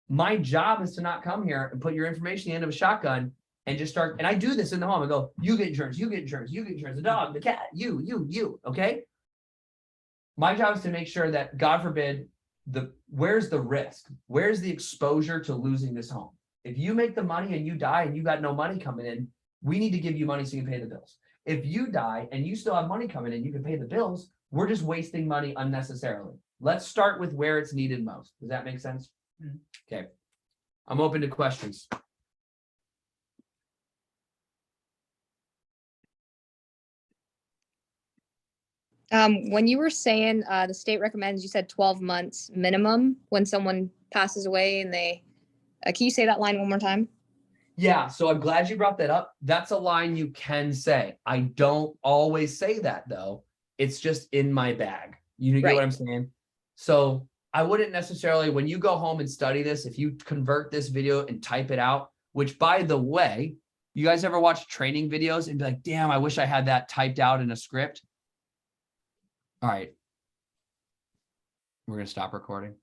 my job is to not come here and put your information at the end of a shotgun and just start. And I do this in the home. I go, you get insurance, you get insurance, you get insurance, the dog, the cat, you, okay? My job is to make sure that, God forbid, where's the risk? Where's the exposure to losing this home? If you make the money and you die and you got no money coming in, we need to give you money so you can pay the bills. If you die and you still have money coming in, you can pay the bills. We're just wasting money unnecessarily. Let's start with where it's needed most. Does that make sense? Mhm. Okay. I'm open to questions. When you were saying the state recommends, you said 12 months minimum when someone passes away and they, can you say that line one more time? Yeah, so I'm glad you brought that up. That's a line you can say. I don't always say that though. It's just in my bag. You get Right. what I'm saying? So I wouldn't necessarily, when you go home and study this, if you convert this video and type it out, which by the way, you guys ever watch training videos and be like, damn, I wish I had that typed out in a script? All right. We're going to stop recording.